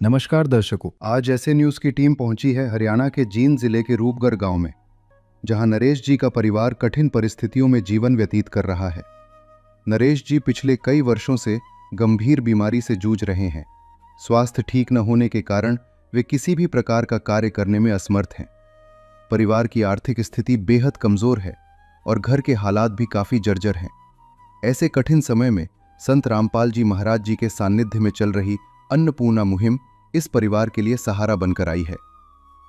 नमस्कार दर्शकों, आज ऐसे न्यूज़ की टीम पहुंची है हरियाणा के जींद जिले के रूपगढ़ गांव में, जहां नरेश जी का परिवार कठिन परिस्थितियों में जीवन व्यतीत कर रहा है। नरेश जी पिछले कई वर्षों से गंभीर बीमारी से जूझ रहे हैं। स्वास्थ्य ठीक न होने के कारण वे किसी भी प्रकार का कार्य करने में असमर्थ हैं। परिवार की आर्थिक स्थिति बेहद कमजोर है और घर के हालात भी काफी जर्जर हैं। ऐसे कठिन समय में संत रामपाल जी महाराज जी के सानिध्य में चल रही अन्नपूर्णा मुहिम इस परिवार के लिए सहारा बनकर आई है।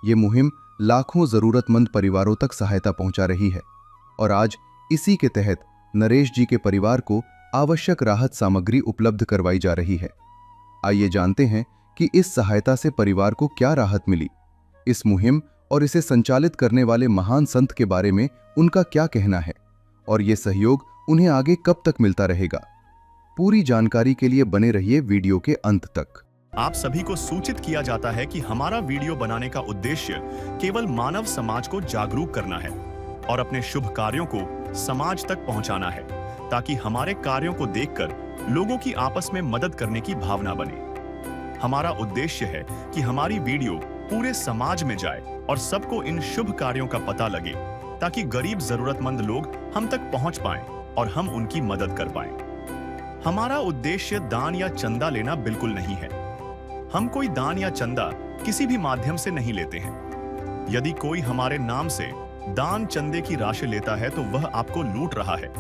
ये मुहिम लाखों जरूरतमंद परिवारों तक सहायता पहुंचा रही है और आज इसी के तहत नरेश जी के परिवार को आवश्यक राहत सामग्री उपलब्ध करवाई जा रही है। आइए जानते हैं कि इस सहायता से परिवार को क्या राहत मिली, इस मुहिम और इसे संचालित करने वाले महान संत के बारे में उनका क्या कहना है और ये सहयोग उन्हें आगे कब तक मिलता रहेगा। पूरी जानकारी के लिए बने रहिए वीडियो के अंत तक। आप सभी को सूचित किया जाता है कि हमारा वीडियो बनाने का उद्देश्य केवल मानव समाज को जागरूक करना है और अपने शुभ कार्यों को समाज तक पहुंचाना है, ताकि हमारे कार्यों को देखकर लोगों की आपस में मदद करने की भावना बने। हमारा उद्देश्य है कि हमारी वीडियो पूरे समाज में जाए और सबको इन शुभ कार्यों का पता लगे, ताकि गरीब जरूरतमंद लोग हम तक पहुंच पाएं और हम उनकी मदद कर पाएं। हमारा उद्देश्य दान या चंदा लेना बिल्कुल नहीं है। हम कोई दान या चंदा किसी भी माध्यम से नहीं लेते हैं। यदि कोई हमारे नाम से दान चंदे की राशि लेता है तो वह आपको लूट रहा है।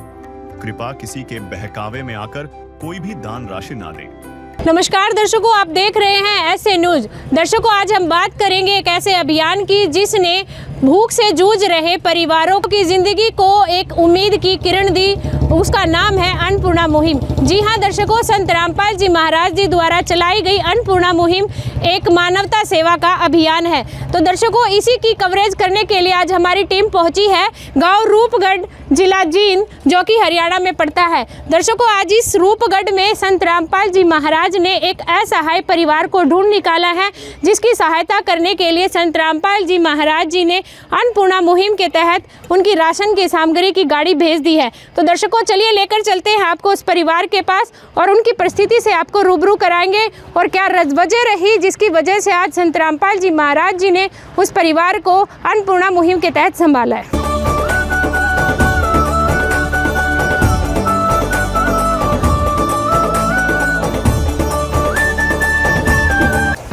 कृपया किसी के बहकावे में आकर कोई भी दान राशि ना दें। नमस्कार दर्शकों, आप देख रहे हैं ऐसे न्यूज। दर्शकों, आज हम बात करेंगे एक ऐसे अभियान की जिसने भूख से जूझ रहे परिवारों की जिंदगी को एक उम्मीद की किरण दी। उसका नाम है अन्नपूर्णा मुहिम। जी हाँ दर्शकों, संत रामपाल जी महाराज जी द्वारा चलाई गई अन्नपूर्णा मुहिम एक मानवता सेवा का अभियान है। तो दर्शकों, इसी की कवरेज करने के लिए आज हमारी टीम पहुंची है गांव रूपगढ़, जिला जींद, जो कि हरियाणा में पड़ता है। दर्शकों, आज इस रूपगढ़ में संत रामपाल जी महाराज ने एक असहाय परिवार को ढूंढ निकाला है, जिसकी सहायता करने के लिए संत रामपाल जी महाराज जी ने अन्नपूर्णा मुहिम के तहत उनकी राशन की सामग्री की गाड़ी भेज दी है। तो दर्शकों, चलिए लेकर चलते हैं आपको उस परिवार के पास और उनकी परिस्थिति से आपको रूबरू कराएंगे और क्या वजह रही जिसकी वजह से आज संत रामपाल जी महाराज जी ने उस परिवार को अन्नपूर्णा मुहिम के तहत संभाला है।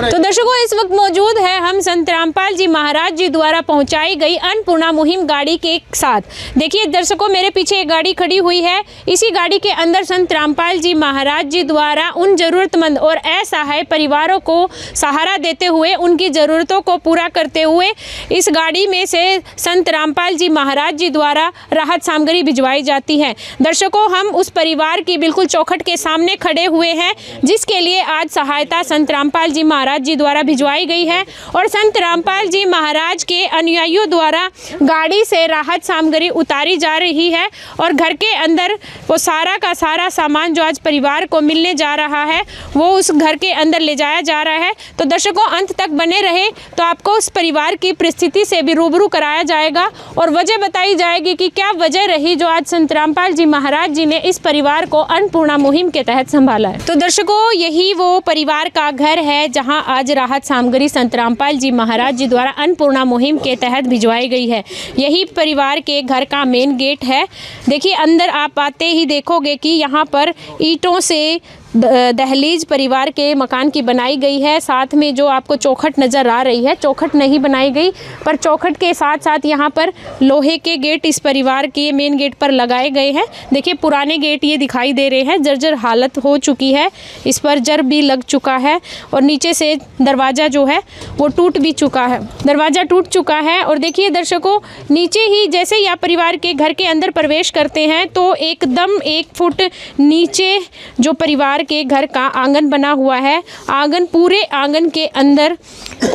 तो दर्शकों, इस वक्त मौजूद है हम संत रामपाल जी महाराज जी द्वारा पहुंचाई गई अन्नपूर्णा मुहिम गाड़ी के साथ। देखिए दर्शकों, मेरे पीछे एक गाड़ी खड़ी हुई है। इसी गाड़ी के अंदर संत रामपाल जी महाराज जी द्वारा उन जरूरतमंद और असहाय परिवारों को सहारा देते हुए, उनकी ज़रूरतों को पूरा करते हुए इस गाड़ी में से संत रामपाल जी महाराज जी द्वारा राहत सामग्री भिजवाई जाती है। दर्शकों, हम उस परिवार की बिल्कुल चौखट के सामने खड़े हुए हैं, जिसके लिए आज सहायता संत रामपाल जी महाराज जी द्वारा भिजवाई गई है और संत रामपाल जी महाराज के अनुयायियों द्वारा गाड़ी से राहत सामग्री उतारी जा रही है और घर के अंदर वो सारा का सारा सामान जो आज परिवार को मिलने जा रहा है वो उस घर के अंदर ले जाया जा रहा है। तो दर्शकों, अंत तक बने रहे तो आपको उस परिवार की परिस्थिति से भी रूबरू कराया जाएगा और वजह बताई जाएगी कि क्या वजह रही जो आज संत रामपाल जी महाराज जी ने इस परिवार को अन्नपूर्णा मुहिम के तहत संभाला है। तो दर्शकों, यही वो परिवार का घर है जहां आज राहत सामग्री संत रामपाल जी महाराज जी द्वारा अन्नपूर्णा मुहिम के तहत भिजवाई गई है। यही परिवार के घर का मेन गेट है। देखिए, अंदर आप आते ही देखोगे कि यहाँ पर ईंटों से दहलीज परिवार के मकान की बनाई गई है। साथ में जो आपको चौखट नज़र आ रही है, चौखट नहीं बनाई गई, पर चौखट के साथ साथ यहाँ पर लोहे के गेट इस परिवार के मेन गेट पर लगाए गए हैं। देखिए, पुराने गेट ये दिखाई दे रहे हैं, जर्जर हालत हो चुकी है, इस पर जर भी लग चुका है और नीचे से दरवाज़ा जो है वो टूट भी चुका है, दरवाज़ा टूट चुका है। और देखिए दर्शकों, नीचे ही जैसे ही आप परिवार के घर के अंदर प्रवेश करते हैं तो एकदम 1 फुट नीचे जो परिवार के घर का आंगन बना हुआ है, आंगन, पूरे आंगन के अंदर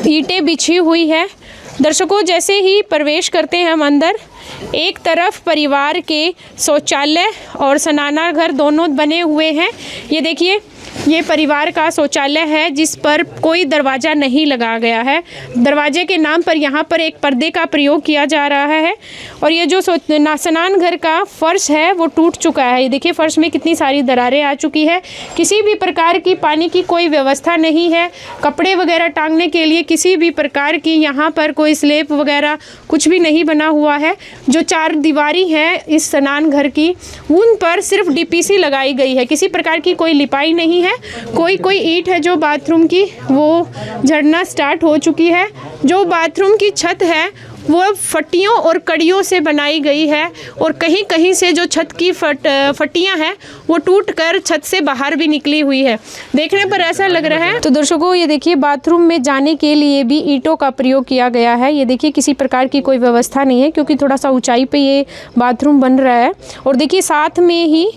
ईंटें बिछी हुई है। दर्शकों, जैसे ही प्रवेश करते हैं हम अंदर, एक तरफ परिवार के शौचालय और स्नानागार दोनों बने हुए हैं। ये देखिए, ये परिवार का शौचालय है जिस पर कोई दरवाज़ा नहीं लगा गया है। दरवाजे के नाम पर यहाँ पर एक पर्दे का प्रयोग किया जा रहा है। और ये जो स्नान घर का फर्श है वो टूट चुका है। ये देखिए फर्श में कितनी सारी दरारें आ चुकी है। किसी भी प्रकार की पानी की कोई व्यवस्था नहीं है। कपड़े वगैरह टांगने के लिए किसी भी प्रकार की यहाँ पर कोई स्लैब वगैरह कुछ भी नहीं बना हुआ है। जो चार दीवारी है इस स्नान घर की, उन पर सिर्फ डीपीसी लगाई गई है। किसी प्रकार की कोई लिपाई नहीं है। कोई ईंट है जो बाथरूम की वो झड़ना स्टार्ट हो चुकी है। जो बाथरूम की छत है वो फट्टियों और कड़ियों से बनाई गई है और कहीं कहीं से जो छत की फट्टियां हैं वो टूटकर छत से बाहर भी निकली हुई है। देखने पर ऐसा लग रहा है। तो दर्शकों ये देखिए बाथरूम में जाने के लिए भी ईंटों का प्रयोग किया गया है। ये देखिए किसी प्रकार की कोई व्यवस्था नहीं है क्योंकि थोड़ा सा ऊंचाई पे ये बाथरूम बन रहा है। और देखिए साथ में ही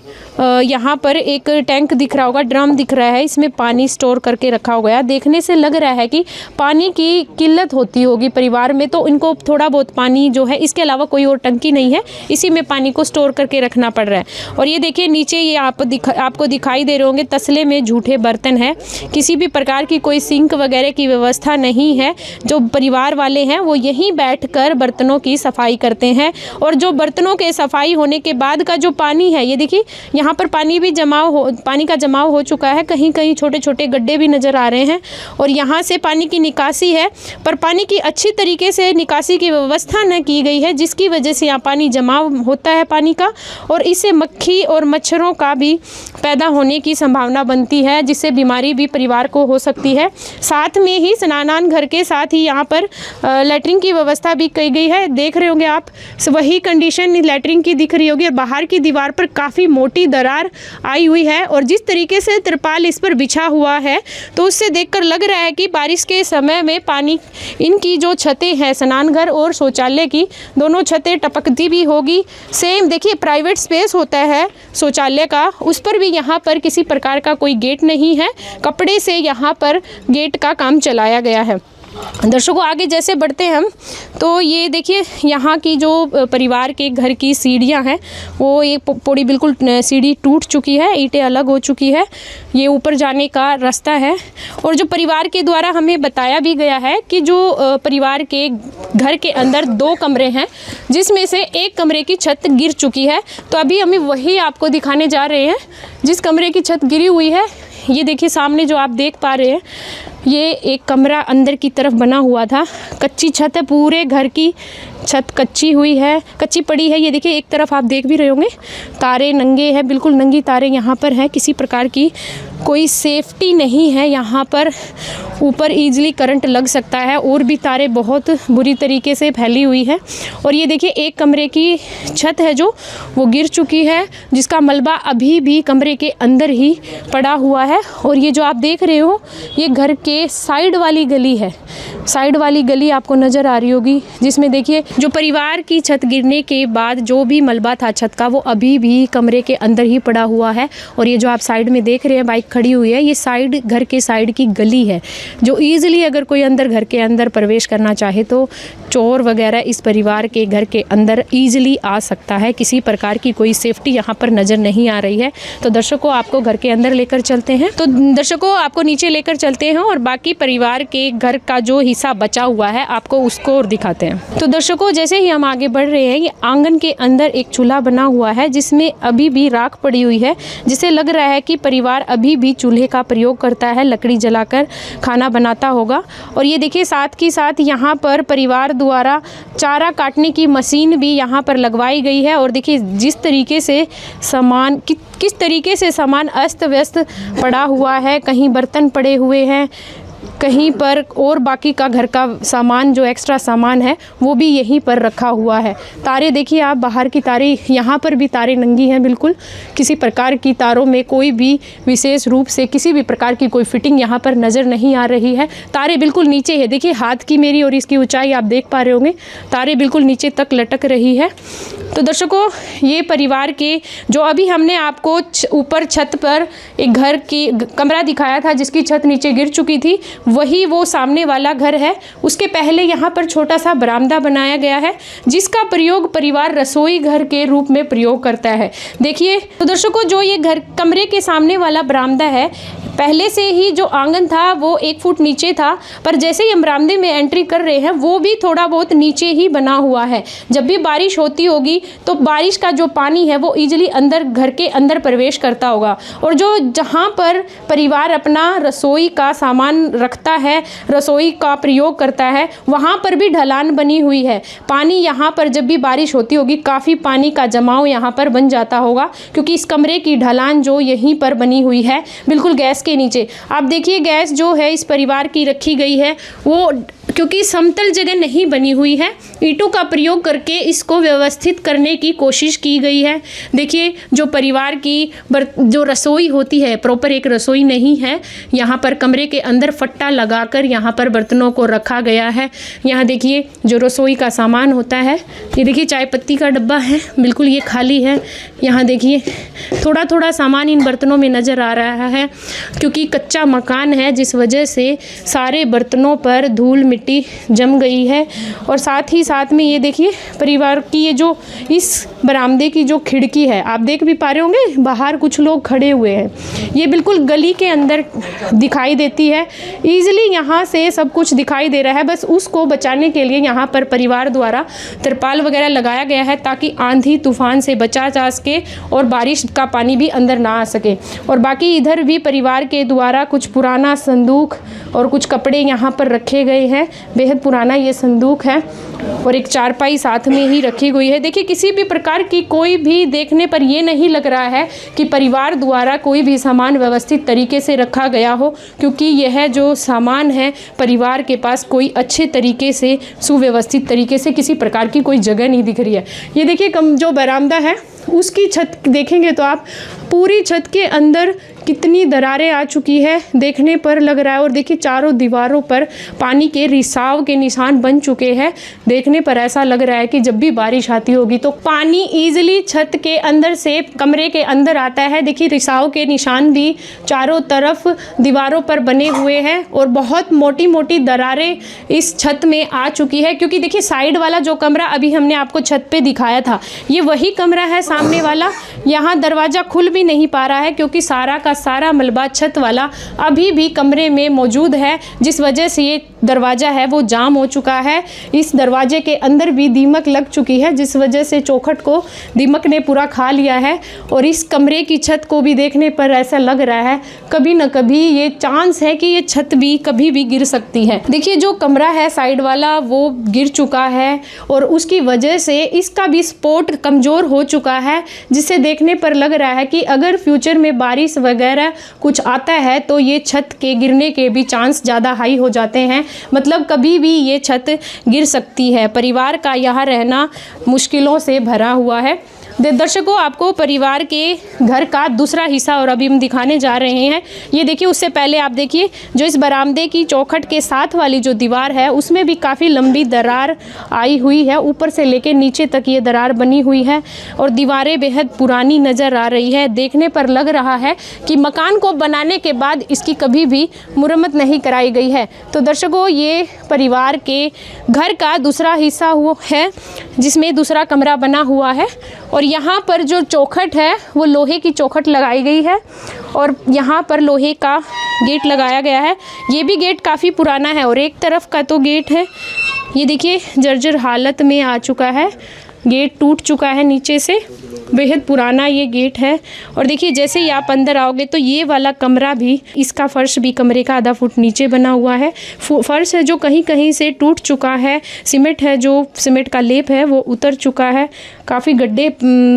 यहाँ पर एक टैंक दिख रहा होगा, ड्रम दिख रहा है, इसमें पानी स्टोर करके रखा हुआ है। देखने से लग रहा है कि पानी की किल्लत होती होगी परिवार में, तो इनको थोड़ा बहुत पानी जो है, इसके अलावा कोई और टंकी नहीं है, इसी में पानी को स्टोर करके रखना पड़ रहा है। और ये देखिए नीचे ये आपको दिखाई दे रहे होंगे तसले में झूठे बर्तन है। किसी भी प्रकार की कोई सिंक वगैरह की व्यवस्था नहीं है। जो परिवार वाले हैं वो यहीं बैठकर बर्तनों की सफाई करते हैं। और जो बर्तनों के सफाई होने के बाद का जो पानी है, ये देखिए यहाँ पर पानी का जमाव हो चुका है। कहीं कहीं छोटे छोटे गड्ढे भी नज़र आ रहे हैं। और यहाँ से पानी की निकासी है, पर पानी की अच्छी तरीके से निकासी की व्यवस्था न की गई है, जिसकी वजह से यहाँ पानी जमाव होता है पानी का, और इससे मक्खी और मच्छरों का भी पैदा होने की संभावना बनती है, जिससे बीमारी भी परिवार को हो सकती है। साथ में ही स्नान घर के साथ ही यहाँ पर लैट्रिन की व्यवस्था भी की गई है। देख रहे होंगे आप, वही कंडीशन लैट्रिन की दिख रही होगी। और बाहर की दीवार पर काफ़ी मोटी दरार आई हुई है। और जिस तरीके से तिरपाल इस पर बिछा हुआ है, तो उससे देखकर लग रहा है कि बारिश के समय में पानी, इनकी जो छतें हैं स्नान घर और शौचालय की, दोनों छतें टपकती भी होगी। सेम देखिए प्राइवेट स्पेस होता है शौचालय का, उस पर भी यहाँ पर किसी प्रकार का कोई गेट नहीं है। कपड़े से यहाँ पर गेट का काम चलाया गया है। दर्शकों आगे जैसे बढ़ते हैं हम, तो ये देखिए यहाँ की जो परिवार के घर की सीढ़ियाँ हैं, वो एक पौड़ी बिल्कुल सीढ़ी टूट चुकी है, ईंटें अलग हो चुकी है। ये ऊपर जाने का रास्ता है। और जो परिवार के द्वारा हमें बताया भी गया है कि जो परिवार के घर के अंदर 2 कमरे हैं, जिसमें से एक कमरे की छत गिर चुकी है। तो अभी हमें वही आपको दिखाने जा रहे हैं जिस कमरे की छत गिरी हुई है। ये देखिए सामने जो आप देख पा रहे हैं, ये एक कमरा अंदर की तरफ बना हुआ था। कच्ची छत है, पूरे घर की छत कच्ची हुई है, कच्ची पड़ी है। ये देखिए एक तरफ आप देख भी रहे होंगे तारे नंगे हैं, बिल्कुल नंगी तारे यहाँ पर हैं। किसी प्रकार की कोई सेफ्टी नहीं है यहाँ पर। ऊपर ईजिली करंट लग सकता है। और भी तारे बहुत बुरी तरीके से फैली हुई है। और ये देखिए एक कमरे की छत है जो वो गिर चुकी है, जिसका मलबा अभी भी कमरे के अंदर ही पड़ा हुआ है। और ये जो आप देख रहे हो, ये घर के साइड वाली गली है। साइड वाली गली आपको नज़र आ रही होगी, जिसमें देखिए जो परिवार की छत गिरने के बाद जो भी मलबा था छत का, वो अभी भी कमरे के अंदर ही पड़ा हुआ है। और ये जो आप साइड में देख रहे हैं बाइक खड़ी हुई है, ये साइड घर के साइड की गली है, जो ईजिली अगर कोई अंदर घर के अंदर प्रवेश करना चाहे तो चोर वगैरह इस परिवार के घर के अंदर ईजिली आ सकता है। किसी प्रकार की कोई सेफ्टी यहाँ पर नज़र नहीं आ रही है। तो दर्शकों आपको घर के अंदर लेकर चलते हैं। तो दर्शकों आपको नीचे लेकर चलते हैं और बाकी परिवार के घर का जो हिस्सा बचा हुआ है आपको उसको और दिखाते हैं। तो दर्शकों जैसे ही हम आगे बढ़ रहे हैं, ये आंगन के अंदर एक चूल्हा बना हुआ है, जिसमें अभी भी राख पड़ी हुई है, जिससे लग रहा है कि परिवार अभी भी चूल्हे का प्रयोग करता है, लकड़ी जलाकर खाना बनाता होगा। और ये देखिए साथ ही साथ यहाँ पर परिवार द्वारा चारा काटने की मशीन भी यहाँ पर लगवाई गई है। और देखिए जिस तरीके से सामान किस तरीके से सामान अस्त व्यस्त पड़ा हुआ है, कहीं बर्तन पड़े हुए हैं, कहीं पर और बाकी का घर का सामान जो एक्स्ट्रा सामान है वो भी यहीं पर रखा हुआ है। तारे देखिए आप, बाहर की तारे, यहाँ पर भी तारे नंगी हैं बिल्कुल। किसी प्रकार की तारों में कोई भी विशेष रूप से किसी भी प्रकार की कोई फिटिंग यहाँ पर नज़र नहीं आ रही है। तारे बिल्कुल नीचे है, देखिए हाथ की मेरी और इसकी ऊंचाई आप देख पा रहे होंगे, तारे बिल्कुल नीचे तक लटक रही है। तो दर्शकों ये परिवार के जो अभी हमने आपको ऊपर छत पर एक घर की कमरा दिखाया था जिसकी छत नीचे गिर चुकी थी, वही वो सामने वाला घर है। उसके पहले यहाँ पर छोटा सा बरामदा बनाया गया है, जिसका प्रयोग परिवार रसोई घर के रूप में प्रयोग करता है। देखिए तो दर्शकों जो ये घर कमरे के सामने वाला बरामदा है, पहले से ही जो आंगन था वो 1 फुट नीचे था, पर जैसे ही हम बरामदे में एंट्री कर रहे हैं वो भी थोड़ा बहुत नीचे ही बना हुआ है। जब भी बारिश होती होगी तो बारिश का जो पानी है वो ईजिली अंदर घर के अंदर प्रवेश करता होगा। और जो जहाँ पर परिवार अपना रसोई का सामान रखता है, रसोई का प्रयोग करता है, वहाँ पर भी ढलान बनी हुई है। पानी यहाँ पर जब भी बारिश होती होगी काफ़ी पानी का जमाव यहाँ पर बन जाता होगा, क्योंकि इस कमरे की ढलान जो यहीं पर बनी हुई है बिल्कुल गैस के नीचे। आप देखिए गैस जो है इस परिवार की रखी गई है वो क्योंकि समतल जगह नहीं बनी हुई है, ईंटों का प्रयोग करके इसको व्यवस्थित करने की कोशिश की गई है। देखिए जो परिवार की जो रसोई होती है, प्रॉपर एक रसोई नहीं है, यहाँ पर कमरे के अंदर फट्टा लगाकर यहाँ पर बर्तनों को रखा गया है। यहाँ देखिए जो रसोई का सामान होता है, ये देखिए चाय पत्ती का डब्बा है, बिल्कुल ये खाली है। यहाँ देखिए थोड़ा थोड़ा सामान इन बर्तनों में नज़र आ रहा है, क्योंकि कच्चा मकान है जिस वजह से सारे बर्तनों पर धूल मिट्टी जम गई है। और साथ ही साथ में ये देखिए परिवार की ये जो इस बरामदे की जो खिड़की है, आप देख भी पा रहे होंगे बाहर कुछ लोग खड़े हुए हैं, ये बिल्कुल गली के अंदर दिखाई देती है। ईजिली यहाँ से सब कुछ दिखाई दे रहा है, बस उसको बचाने के लिए यहाँ पर परिवार द्वारा तिरपाल वगैरह लगाया गया है ताकि आंधी तूफान से बचा जा सके और बारिश का पानी भी अंदर ना आ सके। और बाकी इधर भी परिवार के द्वारा कुछ पुराना संदूक और कुछ कपड़े यहाँ पर रखे गए हैं। बेहद पुराना ये संदूक है और एक चारपाई साथ में ही रखी हुई है। देखिए किसी भी प्रकार की कोई भी देखने पर ये नहीं लग रहा है कि परिवार द्वारा कोई भी सामान व्यवस्थित तरीके से रखा गया हो, क्योंकि यह जो सामान है परिवार के पास कोई अच्छे तरीके से सुव्यवस्थित तरीके से किसी प्रकार की कोई जगह नहीं दिख रही है। ये देखिए जो बरामदा है उसकी छत देखेंगे तो आप पूरी छत के अंदर कितनी दरारें आ चुकी है देखने पर लग रहा है। और देखिए चारों दीवारों पर पानी के रिसाव के निशान बन चुके हैं। देखने पर ऐसा लग रहा है कि जब भी बारिश आती होगी तो पानी ईजिली छत के अंदर से कमरे के अंदर आता है। देखिए रिसाव के निशान भी चारों तरफ दीवारों पर बने हुए हैं और बहुत मोटी मोटी दरारें इस छत में आ चुकी है, क्योंकि देखिए साइड वाला जो कमरा अभी हमने आपको छत पे दिखाया था ये वही कमरा है सामने वाला। यहाँ दरवाज़ा खुल भी नहीं पा रहा है क्योंकि सारा का सारा मलबा छत वाला अभी भी कमरे में मौजूद है, जिस वजह से ये दरवाज़ा है वो जाम हो चुका है। इस दरवाजे के अंदर भी दीमक लग चुकी है, जिस वजह से चौखट को दीमक ने पूरा खा लिया है। और इस कमरे की छत को भी देखने पर ऐसा लग रहा है कभी न कभी ये चांस है कि ये छत भी कभी भी गिर सकती है। देखिए जो कमरा है साइड वाला वो गिर चुका है और उसकी वजह से इसका भी सपोर्ट कमज़ोर हो चुका है, जिससे देखने पर लग रहा है कि अगर फ्यूचर में बारिश वगैरह कुछ आता है तो ये छत के गिरने के भी चांस ज़्यादा हाई हो जाते हैं। मतलब कभी भी ये छत गिर सकती है। परिवार का यहाँ रहना मुश्किलों से भरा हुआ है। दर्शकों आपको परिवार के घर का दूसरा हिस्सा और अभी हम दिखाने जा रहे हैं। ये देखिए उससे पहले आप देखिए जो इस बरामदे की चौखट के साथ वाली जो दीवार है उसमें भी काफ़ी लंबी दरार आई हुई है, ऊपर से लेकर नीचे तक ये दरार बनी हुई है और दीवारें बेहद पुरानी नज़र आ रही है। देखने पर लग रहा है कि मकान को बनाने के बाद इसकी कभी भी मुरम्मत नहीं कराई गई है। तो दर्शकों ये परिवार के घर का दूसरा हिस्सा हुआ है जिसमें दूसरा कमरा बना हुआ है और यहाँ पर जो चौखट है वो लोहे की चौखट लगाई गई है और यहाँ पर लोहे का गेट लगाया गया है। ये भी गेट काफ़ी पुराना है और एक तरफ का तो गेट है ये देखिए जर्जर हालत में आ चुका है, गेट टूट चुका है नीचे से, बेहद पुराना ये गेट है। और देखिए जैसे ही आप अंदर आओगे तो ये वाला कमरा भी, इसका फर्श भी कमरे का आधा फुट नीचे बना हुआ है। फर्श है जो कहीं कहीं से टूट चुका है, सीमेंट है जो सीमेंट का लेप है वो उतर चुका है, काफ़ी गड्ढे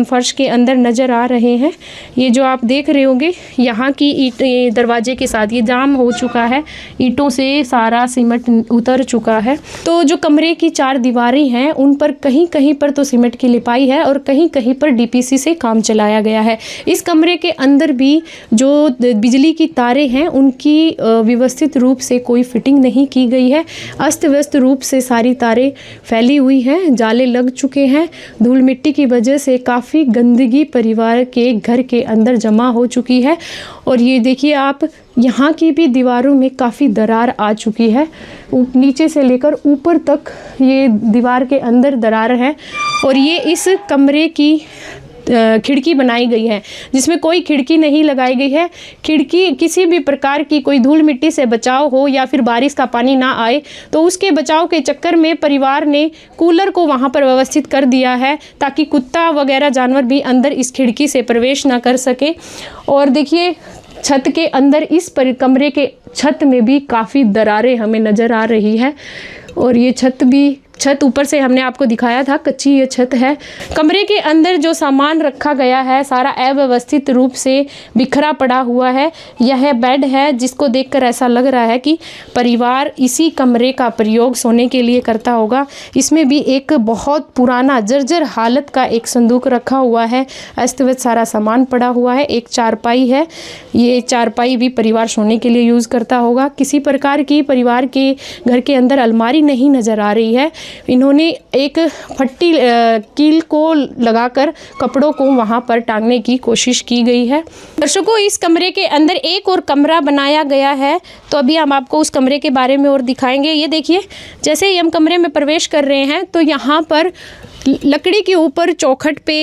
फर्श के अंदर नज़र आ रहे हैं। ये जो आप देख रहे होंगे यहाँ की ईंट दरवाजे के साथ ये जाम हो चुका है, ईंटों से सारा सीमेंट उतर चुका है। तो जो कमरे की 4 दीवारें हैं उन पर कहीं कहीं पर तो सीमेंट की लिपाई है और कहीं कहीं पर डीपीसी से काम चलाया गया है। इस कमरे के अंदर भी जो बिजली की तारें हैं उनकी व्यवस्थित रूप से कोई फिटिंग नहीं की गई है, अस्त व्यस्त रूप से सारी तारें फैली हुई हैं, जाले लग चुके हैं। धूल मिट्टी की वजह से काफ़ी गंदगी परिवार के घर के अंदर जमा हो चुकी है। और ये देखिए आप यहाँ की भी दीवारों में काफ़ी दरार आ चुकी है, नीचे से लेकर ऊपर तक ये दीवार के अंदर दरार है। और ये इस कमरे की खिड़की बनाई गई है, जिसमें कोई खिड़की नहीं लगाई गई है। खिड़की किसी भी प्रकार की कोई धूल मिट्टी से बचाव हो या फिर बारिश का पानी ना आए, तो उसके बचाव के चक्कर में परिवार ने कूलर को वहाँ पर व्यवस्थित कर दिया है ताकि कुत्ता वगैरह जानवर भी अंदर इस खिड़की से प्रवेश ना कर सके। और देखिए छत के अंदर इस कमरे के छत में भी काफ़ी दरारें हमें नज़र आ रही है। और ये छत ऊपर से हमने आपको दिखाया था, कच्ची ये छत है। कमरे के अंदर जो सामान रखा गया है सारा अव्यवस्थित रूप से बिखरा पड़ा हुआ है। यह बेड है जिसको देखकर ऐसा लग रहा है कि परिवार इसी कमरे का प्रयोग सोने के लिए करता होगा। इसमें भी एक बहुत पुराना जर्जर हालत का एक संदूक रखा हुआ है, अस्त व्यस्त सारा सामान पड़ा हुआ है। एक चारपाई है, ये चारपाई भी परिवार सोने के लिए यूज़ करता होगा। किसी प्रकार की परिवार के घर के अंदर अलमारी नहीं नज़र आ रही है। इन्होंने एक फट्टी कील को लगाकर कपड़ों को वहां पर टांगने की कोशिश की गई है। दर्शकों, इस कमरे के अंदर एक और कमरा बनाया गया है, तो अभी हम आपको उस कमरे के बारे में और दिखाएंगे। ये देखिए, जैसे ही हम कमरे में प्रवेश कर रहे हैं तो यहाँ पर लकड़ी के ऊपर चौखट पे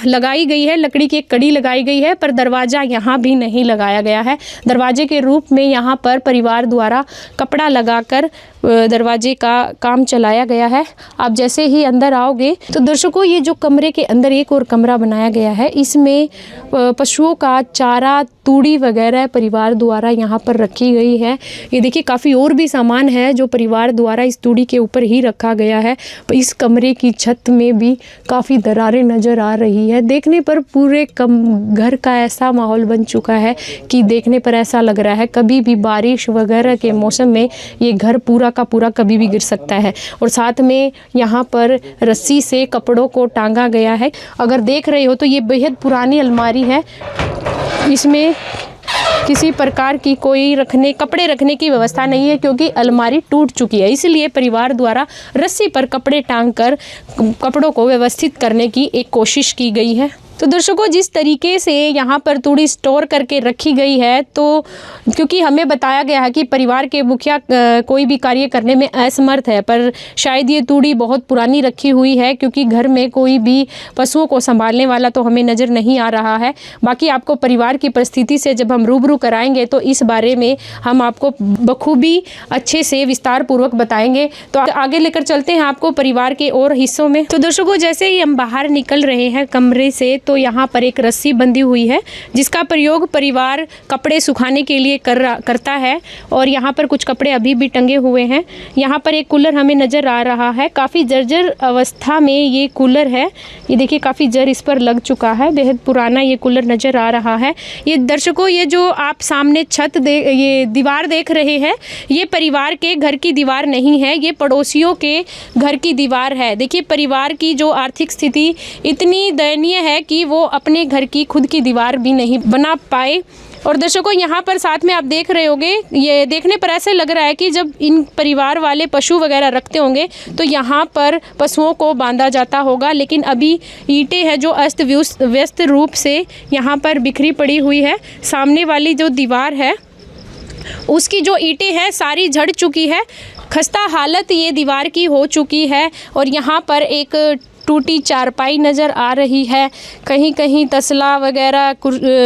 लगाई गई है, लकड़ी की एक कड़ी लगाई गई है, पर दरवाज़ा यहाँ भी नहीं लगाया गया है। दरवाजे के रूप में यहाँ पर परिवार द्वारा कपड़ा लगाकर दरवाजे का काम चलाया गया है। आप जैसे ही अंदर आओगे तो दर्शकों, ये जो कमरे के अंदर एक और कमरा बनाया गया है, इसमें पशुओं का चारा, तूड़ी वगैरह परिवार द्वारा यहाँ पर रखी गई है। ये देखिए, काफ़ी और भी सामान है जो परिवार द्वारा इस तूड़ी के ऊपर ही रखा गया है। इस कमरे की छत में भी काफ़ी दरारें नज़र आ रही है। देखने पर पूरे घर का ऐसा माहौल बन चुका है कि देखने पर ऐसा लग रहा है कभी भी बारिश वगैरह के मौसम में ये घर पूरा का पूरा कभी भी गिर सकता है। और साथ में यहाँ पर रस्सी से कपड़ों को टांगा गया है। अगर देख रहे हो तो ये बेहद पुरानी अलमारी है, इसमें किसी प्रकार की कोई कपड़े रखने की व्यवस्था नहीं है, क्योंकि अलमारी टूट चुकी है। इसलिए परिवार द्वारा रस्सी पर कपड़े टांगकर कपड़ों को व्यवस्थित करने की एक कोशिश की गई है। तो दर्शकों, जिस तरीके से यहाँ पर तूड़ी स्टोर करके रखी गई है, तो क्योंकि हमें बताया गया है कि परिवार के मुखिया कोई भी कार्य करने में असमर्थ है, पर शायद ये तूड़ी बहुत पुरानी रखी हुई है, क्योंकि घर में कोई भी पशुओं को संभालने वाला तो हमें नज़र नहीं आ रहा है। बाकी आपको परिवार की परिस्थिति से जब हम रूबरू कराएंगे तो इस बारे में हम आपको बखूबी अच्छे से विस्तार पूर्वक बताएंगे। तो आगे लेकर चलते हैं आपको परिवार के और हिस्सों में। तो दर्शकों, जैसे ही हम बाहर निकल रहे हैं कमरे से, तो यहाँ पर एक रस्सी बंधी हुई है जिसका प्रयोग परिवार कपड़े सुखाने के लिए करता है। और यहाँ पर कुछ कपड़े अभी भी टंगे हुए हैं। यहाँ पर एक कूलर हमें नज़र आ रहा है, काफ़ी जर्जर अवस्था में ये कूलर है। ये देखिए, काफ़ी जर इस पर लग चुका है, बेहद पुराना ये कूलर नज़र आ रहा है। ये दर्शकों, ये जो आप सामने ये दीवार देख रहे हैं, ये परिवार के घर की दीवार नहीं है, ये पड़ोसियों के घर की दीवार है। देखिए, परिवार की जो आर्थिक स्थिति इतनी दयनीय है कि वो अपने घर की खुद की दीवार भी नहीं बना पाए। और दर्शकों, यहाँ पर साथ में आप देख रहे होंगे, ये देखने पर ऐसे लग रहा है कि जब इन परिवार वाले पशु वगैरह रखते होंगे तो यहाँ पर पशुओं को बांधा जाता होगा, लेकिन अभी ईंटें हैं जो अस्त व्यस्त रूप से यहाँ पर बिखरी पड़ी हुई है। सामने वाली जो दीवार है उसकी जो ईंटें हैं सारी झड़ चुकी है, खस्ता हालत ये दीवार की हो चुकी है। और यहाँ पर एक टूटी चारपाई नज़र आ रही है, कहीं कहीं तसला वगैरह,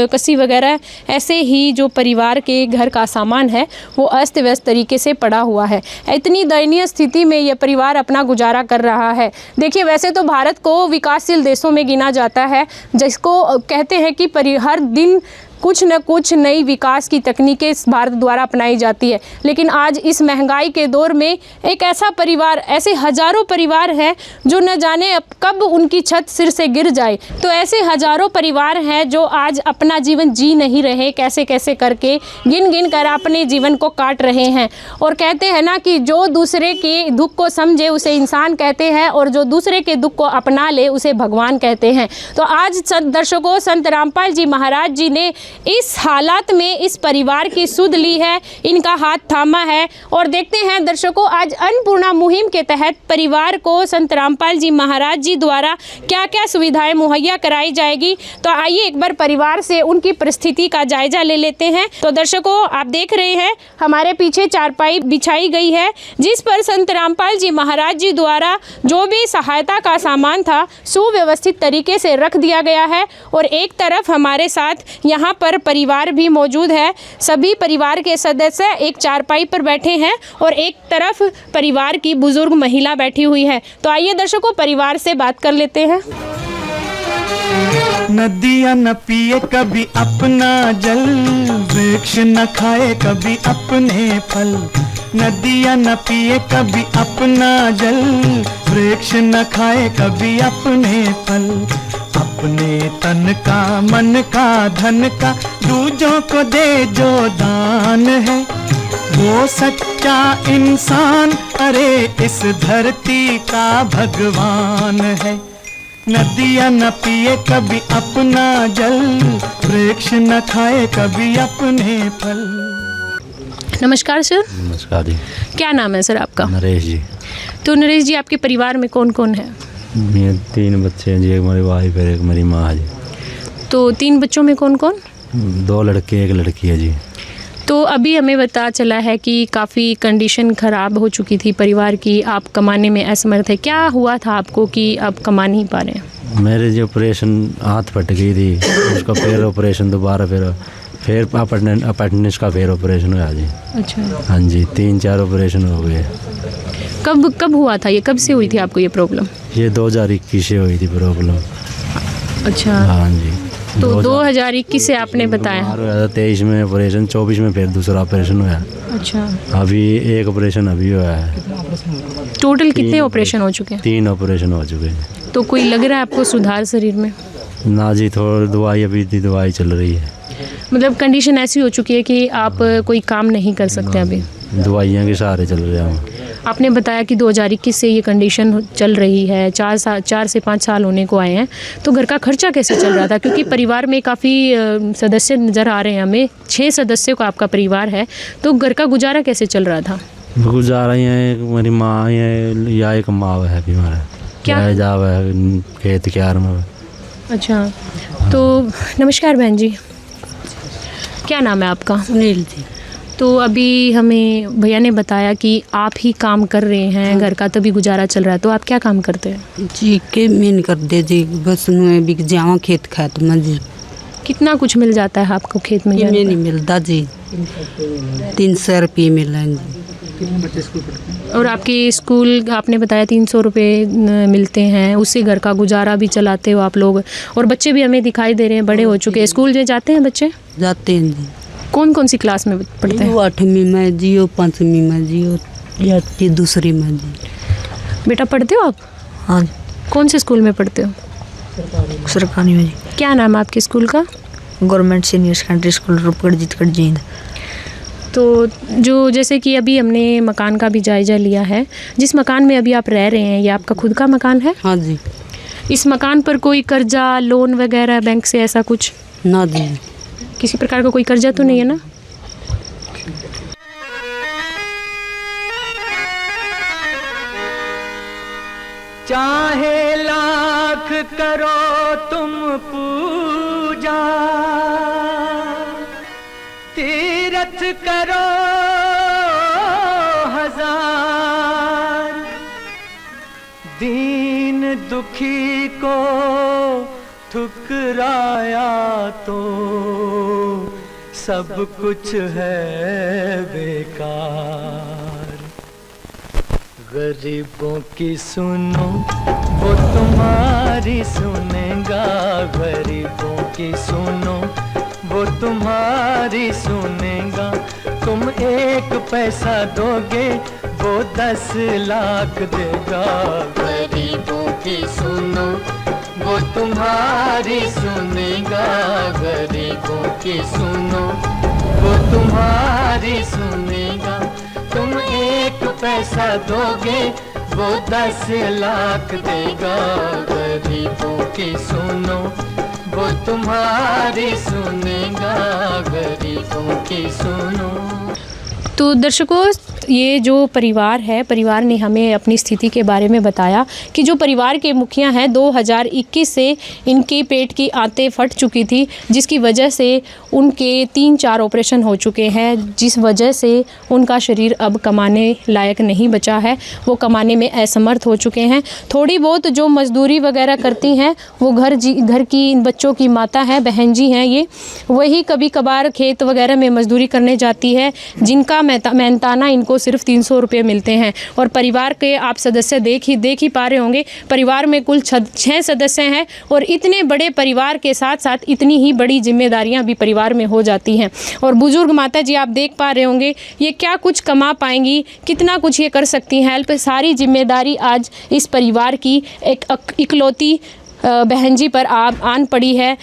कसी वगैरह, ऐसे ही जो परिवार के घर का सामान है वो अस्त व्यस्त तरीके से पड़ा हुआ है। इतनी दयनीय स्थिति में ये परिवार अपना गुजारा कर रहा है। देखिए, वैसे तो भारत को विकासशील देशों में गिना जाता है, जिसको कहते हैं कि हर दिन कुछ न कुछ नई विकास की तकनीकें भारत द्वारा अपनाई जाती है, लेकिन आज इस महंगाई के दौर में एक ऐसा परिवार, ऐसे हज़ारों परिवार हैं जो न जाने अब कब उनकी छत सिर से गिर जाए। तो ऐसे हज़ारों परिवार हैं जो आज अपना जीवन जी नहीं रहे, कैसे कैसे करके गिन कर अपने जीवन को काट रहे हैं। और कहते हैं ना कि जो दूसरे के दुख को समझे उसे इंसान कहते हैं, और जो दूसरे के दुख को अपना ले उसे भगवान कहते हैं। तो आज दर्शकों, संत रामपाल जी महाराज जी ने इस हालात में इस परिवार की सुध ली है, इनका हाथ थामा है। और देखते हैं दर्शकों, आज अन्नपूर्णा मुहिम के तहत परिवार को संत रामपाल जी महाराज जी द्वारा क्या क्या सुविधाएं मुहैया कराई जाएगी। तो आइए एक बार परिवार से उनकी परिस्थिति का जायजा ले लेते हैं। तो दर्शकों, आप देख रहे हैं हमारे पीछे चारपाई बिछाई गई है, जिस पर संत रामपाल जी महाराज जी द्वारा जो भी सहायता का सामान था सुव्यवस्थित तरीके से रख दिया गया है। और एक तरफ हमारे साथ यहाँ पर परिवार भी मौजूद है। सभी परिवार के सदस्य एक चारपाई पर बैठे हैं और एक तरफ परिवार की बुजुर्ग महिला बैठी हुई है। तो आइए दर्शकों, परिवार से बात कर लेते हैं। नदियाँ न पिए कभी अपना जल, वृक्ष न खाए कभी अपने फल। नदियाँ न पिए कभी अपना जल, वृक्ष न खाए कभी अपने फल। अपने तन का, मन का, धन का दूजों को दे जो दान है, वो सच्चा इंसान, अरे इस धरती का भगवान है। नदियाँ न पिए कभी अपना जल, वृक्ष न खाए कभी अपने फल। नमस्कार सर। नमस्कार जी। क्या नाम है सर आपका? नरेश जी। तो नरेश जी, आपके परिवार में कौन कौन है? मेरे 3 बच्चे हैं जी, एक मेरी वाइफ है, एक मेरी माँ है जी। तो 3 बच्चों में कौन कौन? 2 लड़के 1 लड़की है जी। तो अभी हमें पता चला है कि काफ़ी कंडीशन ख़राब हो चुकी थी परिवार की, आप कमाने में असमर्थ है। क्या हुआ था आपको कि आप कमा नहीं पा रहे हैं? मेरे जो ऑपरेशन हाथ फट गई थी, उसका फिर ऑपरेशन दोबारा फिर अपेंडिक्स का फिर ऑपरेशन हुआ जी। अच्छा। हाँ जी, 3-4 ऑपरेशन हो गए। कब हुआ था ये? कब से हुई थी आपको ये प्रॉब्लम? ये 2021 से हुई थी प्रॉब्लम। अच्छा। हाँ जी। तो 2021 से आपने बताया? 23 में ऑपरेशन, 24 में फिर दूसरा ऑपरेशन हुआ। अच्छा। अभी एक ऑपरेशन अभी हुआ है। टोटल कितने ऑपरेशन हो चुके हैं? 3 ऑपरेशन हो चुके हैं। तो कोई लग रहा है आपको सुधार शरीर में? ना जी, थोड़ी दवाई अभी दवाई चल रही है। मतलब कंडीशन ऐसी हो चुकी है कि आप कोई काम नहीं कर सकते अभी? दवाइयाँ के सहारे चल रहे हैं। आपने बताया कि 2021 से ये कंडीशन चल रही है, 4 से 5 साल होने को आए हैं। तो घर का खर्चा कैसे चल रहा था? क्योंकि परिवार में काफ़ी सदस्य नज़र आ रहे हैं हमें, 6 सदस्यों का आपका परिवार है। तो घर का गुजारा कैसे चल रहा था? गुजारा है, मेरी माँ है या एक माँ है भी हमारा, क्या जाव है खेत क्यार में। अच्छा। तो नमस्कार बहन जी, क्या नाम है आपका? सुनील जी। तो अभी हमें भैया ने बताया कि आप ही काम कर रहे हैं, घर का तभी गुजारा चल रहा है। तो आप क्या काम करते हैं? जी के मेन कर दे जी, बस में बिक जावा खेत खात में जी। कितना कुछ मिल जाता है आपको खेत में जाने नहीं मिलता जी, 300 रुपये मिल रहे हैं जी। और आपके स्कूल आपने बताया 300 रुपये मिलते हैं, उससे घर का गुजारा भी चलाते हो आप लोग। और बच्चे भी हमें दिखाई दे रहे हैं, बड़े हो चुके हैं। स्कूल में जाते हैं बच्चे? जाते हैं जी। कौन कौन सी क्लास में पढ़ते हैं? 8वीं में जी, 5वीं में जी, और 2री में जी। बेटा पढ़ते हो आप? हाँ। कौन से स्कूल में पढ़ते हो? सरकारी में जी। क्या नाम है आपके स्कूल का? Government senior secondary school Rupgarh Jitgarh Jind. तो जो जैसे कि अभी हमने मकान का भी जायजा लिया है, जिस मकान में अभी आप रह रहे हैं, ये आपका खुद का मकान है? हाँ जी। इस मकान पर कोई कर्जा, लोन वगैरह बैंक से ऐसा कुछ? ना जी, किसी प्रकार का कोई कर्जा तो नहीं है ना? चाहे लाख करो तुम पूजा, तीरथ करो 1000, दीन दुखी को ठुकराया तो सब कुछ है बेकार। गरीबों की सुनो वो तुम्हारी सुनेगा, गरीबों की सुनो वो तुम्हारी सुनेगा। तुम 1 पैसा दोगे वो 10 लाख देगा। गरीबों की सुनो वो तुम्हारी सुनेगा, गरीबों की सुनो वो तुम्हारी सुनेगा। तुम 1 पैसा दोगे वो 10 लाख देगा। गरीबों की सुनो वो तुम्हारी सुनेगा, गरीबों की सुनो। तो दर्शकों, ये जो परिवार है, परिवार ने हमें अपनी स्थिति के बारे में बताया कि जो परिवार के मुखिया हैं 2021 से इनके पेट की आंतें फट चुकी थी, जिसकी वजह से उनके 3-4 ऑपरेशन हो चुके हैं, जिस वजह से उनका शरीर अब कमाने लायक नहीं बचा है, वो कमाने में असमर्थ हो चुके हैं। थोड़ी बहुत जो मजदूरी वगैरह करती हैं वो घर की इन बच्चों की माता है, बहन जी हैं ये, वही कभी कभार खेत वगैरह में मजदूरी करने जाती है, जिनका मेहनताना इनको सिर्फ 300 रुपये मिलते हैं। और परिवार के आप सदस्य देख ही पा रहे होंगे, परिवार में कुल 6 सदस्य हैं और इतने बड़े परिवार के साथ साथ इतनी ही बड़ी जिम्मेदारियां भी परिवार में हो जाती हैं। और बुजुर्ग माता जी आप देख पा रहे होंगे ये क्या कुछ कमा पाएंगी, कितना कुछ ये कर सकती हैं हेल्प, सारी जिम्मेदारी आज इस परिवार की एक इकलौती बहन जी पर आन पड़ी है।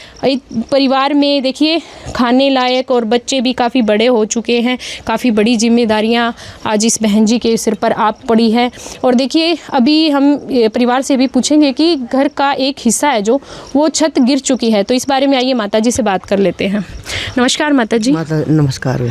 परिवार में देखिए खाने लायक और बच्चे भी काफ़ी बड़े हो चुके हैं, काफ़ी बड़ी जिम्मेदारियां आज इस बहन जी के सिर पर आ पड़ी है। और देखिए अभी हम परिवार से भी पूछेंगे कि घर का एक हिस्सा है जो वो छत गिर चुकी है, तो इस बारे में आइए माता जी से बात कर लेते हैं। नमस्कार माता जी। नमस्कार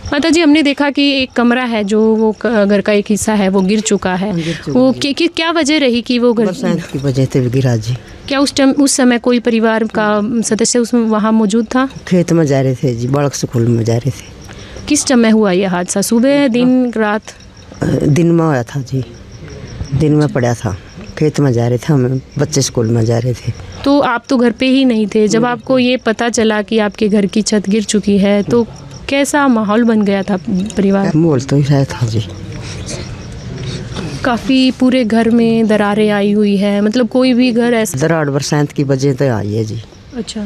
माता जी, हमने देखा कि एक कमरा है जो वो घर का एक हिस्सा है वो गिर चुका है, वो क्या वजह रही कि वो घर की वजह से गिरा जी? क्या उस समय कोई परिवार का सदस्य उसमें वहाँ मौजूद था? खेत में जा रहे थे जी, बालक स्कूल में जा रहे थे। किस समय हुआ ये हादसा, सुबह, दिन, रात? दिन में आया था जी, दिन में पड़ा था, खेत में जा रहे थे, हम बच्चे स्कूल में जा रहे थे। तो आप तो घर पे ही नहीं थे जब आपको ये पता चला कि आपके घर की छत गिर चुकी है, तो कैसा माहौल बन गया था परिवार? माहौल तो ही रहा था जी, काफ़ी पूरे घर में दरारें आई हुई है, मतलब कोई भी घर ऐसा? दरार बरसात की वजह से आई है जी। अच्छा।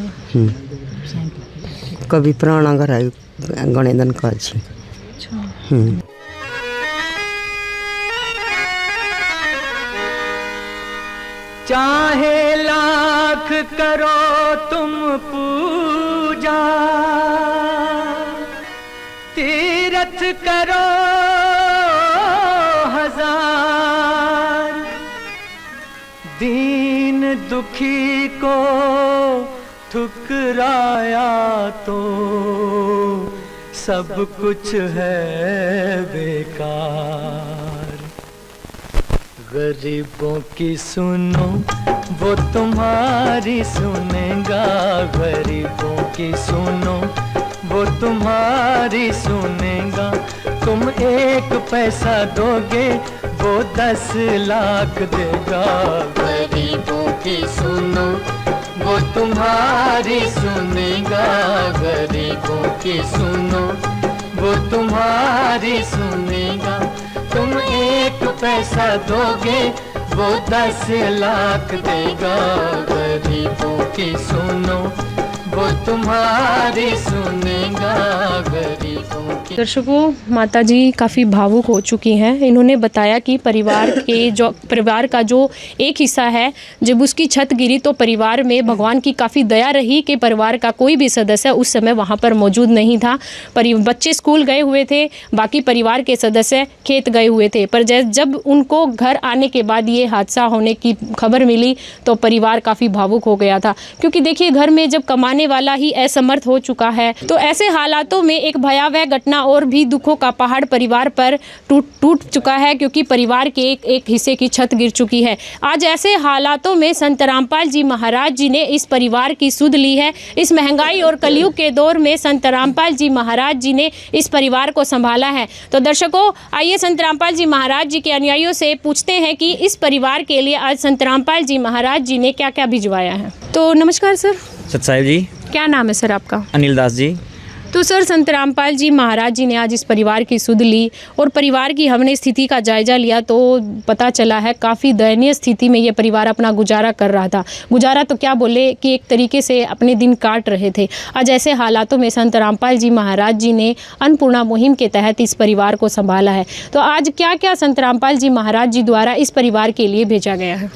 कभी पुराना घर है गणेदन का जी। चाहे लाख करो तुम पूजा, तीरथ करो हजार, दीन दुखी को ठुकराया तो सब कुछ है बेकार। गरीबों की सुनो वो तुम्हारी सुनेगा, गरीबों की सुनो वो तुम्हारी सुनेगा। तुम 1 पैसा दोगे वो 10 लाख देगा। गरीबों की सुनो वो तुम्हारी सुनेगा, गरीबों की सुनो वो तुम्हारी सुनेगा। तुम 1 पैसा दोगे वो 10 लाख देगा। गरीबों की सुनो वो तुम्हारी सुनेगा, गरीबों की। दर्शकों, माता जी काफ़ी भावुक हो चुकी हैं। इन्होंने बताया कि परिवार का जो एक हिस्सा है, जब उसकी छत गिरी तो परिवार में भगवान की काफ़ी दया रही कि परिवार का कोई भी सदस्य उस समय वहाँ पर मौजूद नहीं था। बच्चे स्कूल गए हुए थे, बाकी परिवार के सदस्य खेत गए हुए थे। पर जब उनको घर आने के बाद ये हादसा होने की खबर मिली तो परिवार काफ़ी भावुक हो गया था, क्योंकि देखिए घर में जब कमाने वाला ही असमर्थ हो चुका है तो ऐसे हालातों में एक भयावह घटना और भी दुखों का पहाड़ परिवार पर टूट चुका है, क्योंकि परिवार के एक हिस्से की छत गिर चुकी है। आज ऐसे हालातों में संत रामपाल जी महाराज जी ने इस परिवार की सुध ली है। इस महंगाई और कलयुग के दौर में संत रामपाल जी महाराज जी ने इस परिवार को संभाला है। तो दर्शकों, आइए संत रामपाल जी महाराज जी के अनुयायियों से पूछते हैं कि इस परिवार के लिए आज संत रामपाल जी महाराज जी ने क्या क्या भिजवाया है। तो नमस्कार सर। सत साहिब जी। क्या नाम है सर आपका? अनिल दास जी। तो सर, संत रामपाल जी महाराज जी ने आज इस परिवार की सुध ली और परिवार की हमने स्थिति का जायजा लिया तो पता चला है काफ़ी दयनीय स्थिति में ये परिवार अपना गुजारा कर रहा था। गुजारा तो क्या बोले कि एक तरीके से अपने दिन काट रहे थे। आज ऐसे हालातों में संत रामपाल जी महाराज जी ने अन्नपूर्णा मुहिम के तहत इस परिवार को संभाला है। तो आज क्या क्या संत रामपाल जी महाराज जी द्वारा इस परिवार के लिए भेजा गया है?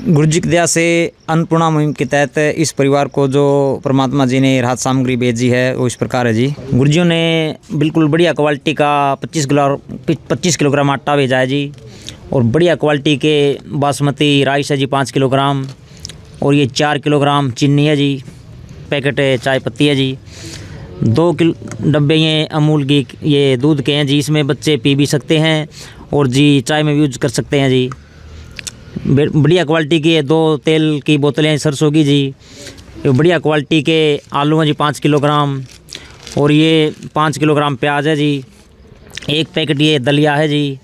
गुरु जी की दया से अन्नपूर्णा मुहिम के तहत इस परिवार को जो परमात्मा जी ने राहत सामग्री भेजी है वो इस प्रकार है जी। गुरु जी ने बिल्कुल बढ़िया क्वालिटी का 25 किलोग्राम आटा भेजा है जी, और बढ़िया क्वालिटी के बासमती राइस है जी 5 किलोग्राम, और ये 4 किलोग्राम चीनी है जी, पैकेट चाय पत्ती है जी, 2 डब्बे ये अमूल की ये दूध के हैं जी, इसमें बच्चे पी भी सकते हैं और जी चाय में भी यूज कर सकते हैं जी। बढ़िया क्वालिटी की है 2 तेल की बोतलें सरसों की जी, ये बढ़िया क्वालिटी के आलू हैं जी 5 किलोग्राम, और ये 5 किलोग्राम प्याज है जी, 1 पैकेट ये दलिया है जी,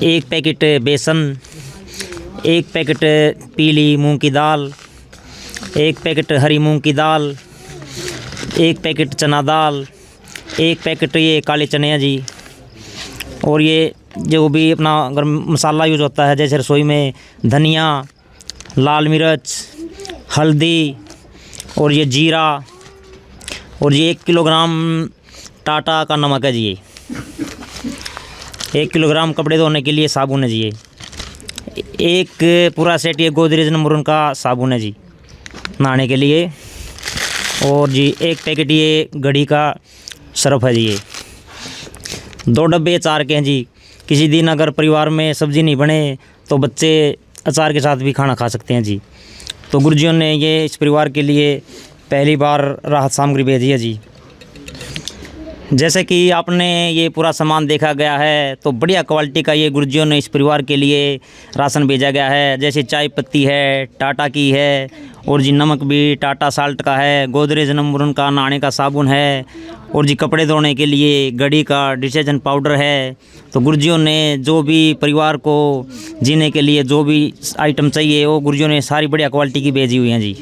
1 पैकेट बेसन, 1 पैकेट पीली मूंग की दाल, 1 पैकेट हरी मूंग की दाल, 1 पैकेट चना दाल, 1 पैकेट ये काले चने हैं जी, और ये जो भी अपना गरम मसाला यूज़ होता है जैसे रसोई में धनिया, लाल मिर्च, हल्दी और ये जीरा, और ये 1 किलोग्राम टाटा का नमक है जी, ये 1 किलोग्राम कपड़े धोने के लिए साबुन है जी, ये 1 पूरा सेट ये गोदरेज नंबर 1 का साबुन है जी नहाने के लिए, और जी 1 पैकेट ये घड़ी का सर्फ है जी, ये 2 डब्बे अचार के हैं जी। किसी दिन अगर परिवार में सब्ज़ी नहीं बने तो बच्चे अचार के साथ भी खाना खा सकते हैं जी। तो गुरुजियों ने ये इस परिवार के लिए पहली बार राहत सामग्री भेजी है जी। जैसे कि आपने ये पूरा सामान देखा गया है, तो बढ़िया क्वालिटी का ये गुरुजियों ने इस परिवार के लिए राशन भेजा गया है। जैसे चाय पत्ती है टाटा की है, और जी नमक भी टाटा साल्ट का है, गोदरेज नंबर 1 का नहाने का साबुन है, और जी कपड़े धोने के लिए घड़ी का डिटर्जेंट पाउडर है। तो गुरुजियों ने जो भी परिवार को जीने के लिए जो भी आइटम चाहिए वो गुरुजियों ने सारी बढ़िया क्वालिटी की भेजी हुई हैं जी।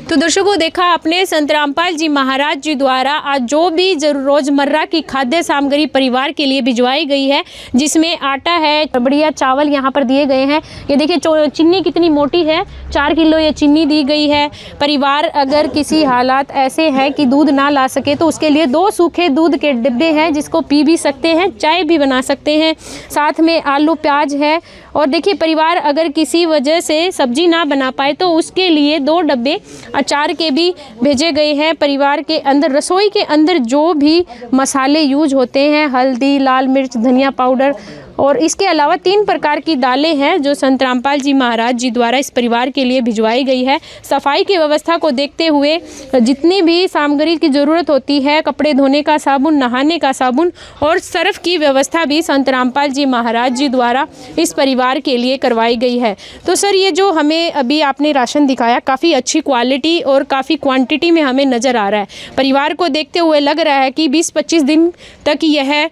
तो दर्शकों देखा आपने संत रामपाल जी महाराज जी द्वारा आज जो भी रोज़मर्रा की खाद्य सामग्री परिवार के लिए भिजवाई गई है, जिसमें आटा है, बढ़िया चावल यहाँ पर दिए गए हैं। ये देखिए चीनी कितनी मोटी है, 4 किलो ये चीनी दी गई है। परिवार अगर किसी हालात ऐसे हैं कि दूध ना ला सके तो उसके लिए 2 सूखे दूध के डिब्बे हैं जिसको पी भी सकते हैं, चाय भी बना सकते हैं। साथ में आलू प्याज है। और देखिए परिवार अगर किसी वजह से सब्जी ना बना पाए तो उसके लिए 2 डब्बे अचार के भी भेजे गए हैं। परिवार के अंदर रसोई के अंदर जो भी मसाले यूज होते हैं, हल्दी, लाल मिर्च, धनिया पाउडर, और इसके अलावा 3 प्रकार की दालें हैं जो संत रामपाल जी महाराज जी द्वारा इस परिवार के लिए भिजवाई गई है। सफाई की व्यवस्था को देखते हुए जितनी भी सामग्री की ज़रूरत होती है, कपड़े धोने का साबुन, नहाने का साबुन और सर्फ की व्यवस्था भी संत रामपाल जी महाराज जी द्वारा इस परिवार के लिए करवाई गई है। तो सर ये जो हमें अभी आपने राशन दिखाया काफ़ी अच्छी क्वालिटी और काफ़ी क्वांटिटी में हमें नज़र आ रहा है। परिवार को देखते हुए लग रहा है कि 20-25 दिन तक यह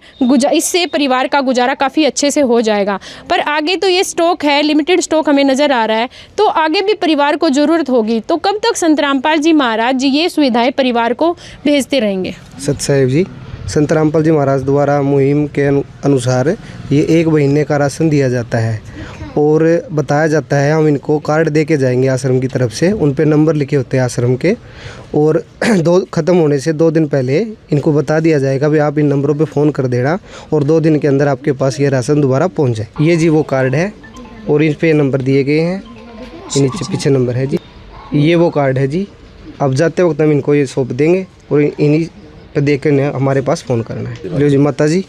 इससे परिवार का गुजारा काफ़ी अच्छे से हो जाएगा। पर आगे तो ये स्टॉक है, लिमिटेड स्टॉक हमें नज़र आ रहा है, तो आगे भी परिवार को ज़रूरत होगी। तो कब तक संत रामपाल जी महाराज जी ये सुविधाएं परिवार को भेजते रहेंगे? सत्य साहिब जी, संत रामपाल जी महाराज द्वारा मुहिम के अनुसार ये 1 महीने का राशन दिया जाता है और बताया जाता है, हम इनको कार्ड दे के जाएंगे आश्रम की तरफ से, उन पे नंबर लिखे होते हैं आश्रम के, और ख़त्म होने से 2 दिन पहले इनको बता दिया जाएगा भी आप इन नंबरों पे फ़ोन कर देना और 2 दिन के अंदर आपके पास ये राशन दोबारा पहुंच जाए। ये जी वो कार्ड है और इन पे नंबर दिए गए हैं, नीचे पीछे नंबर है जी। ये वो कार्ड है जी, अब जाते वक्त हम इनको ये सौंप देंगे और इन्हीं पे देख कर हमारे पास फ़ोन करना है। लो जी माता जी,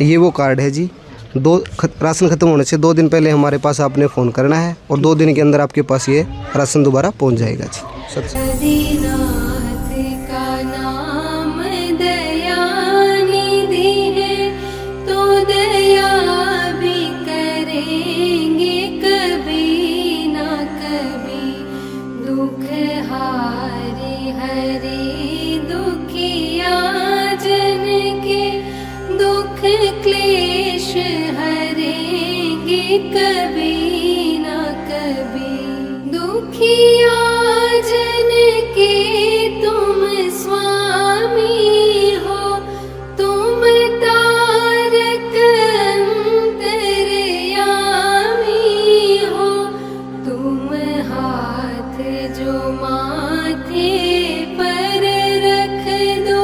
ये वो कार्ड है जी। राशन ख़त्म होने से 2 दिन पहले हमारे पास आपने फ़ोन करना है और 2 दिन के अंदर आपके पास ये राशन दोबारा पहुंच जाएगा जी। कभी ना कभी दुखिया जन के तुम स्वामी हो, तुम तारक अंतर्यामी हो, तुम हाथ जो माथे पर रख दो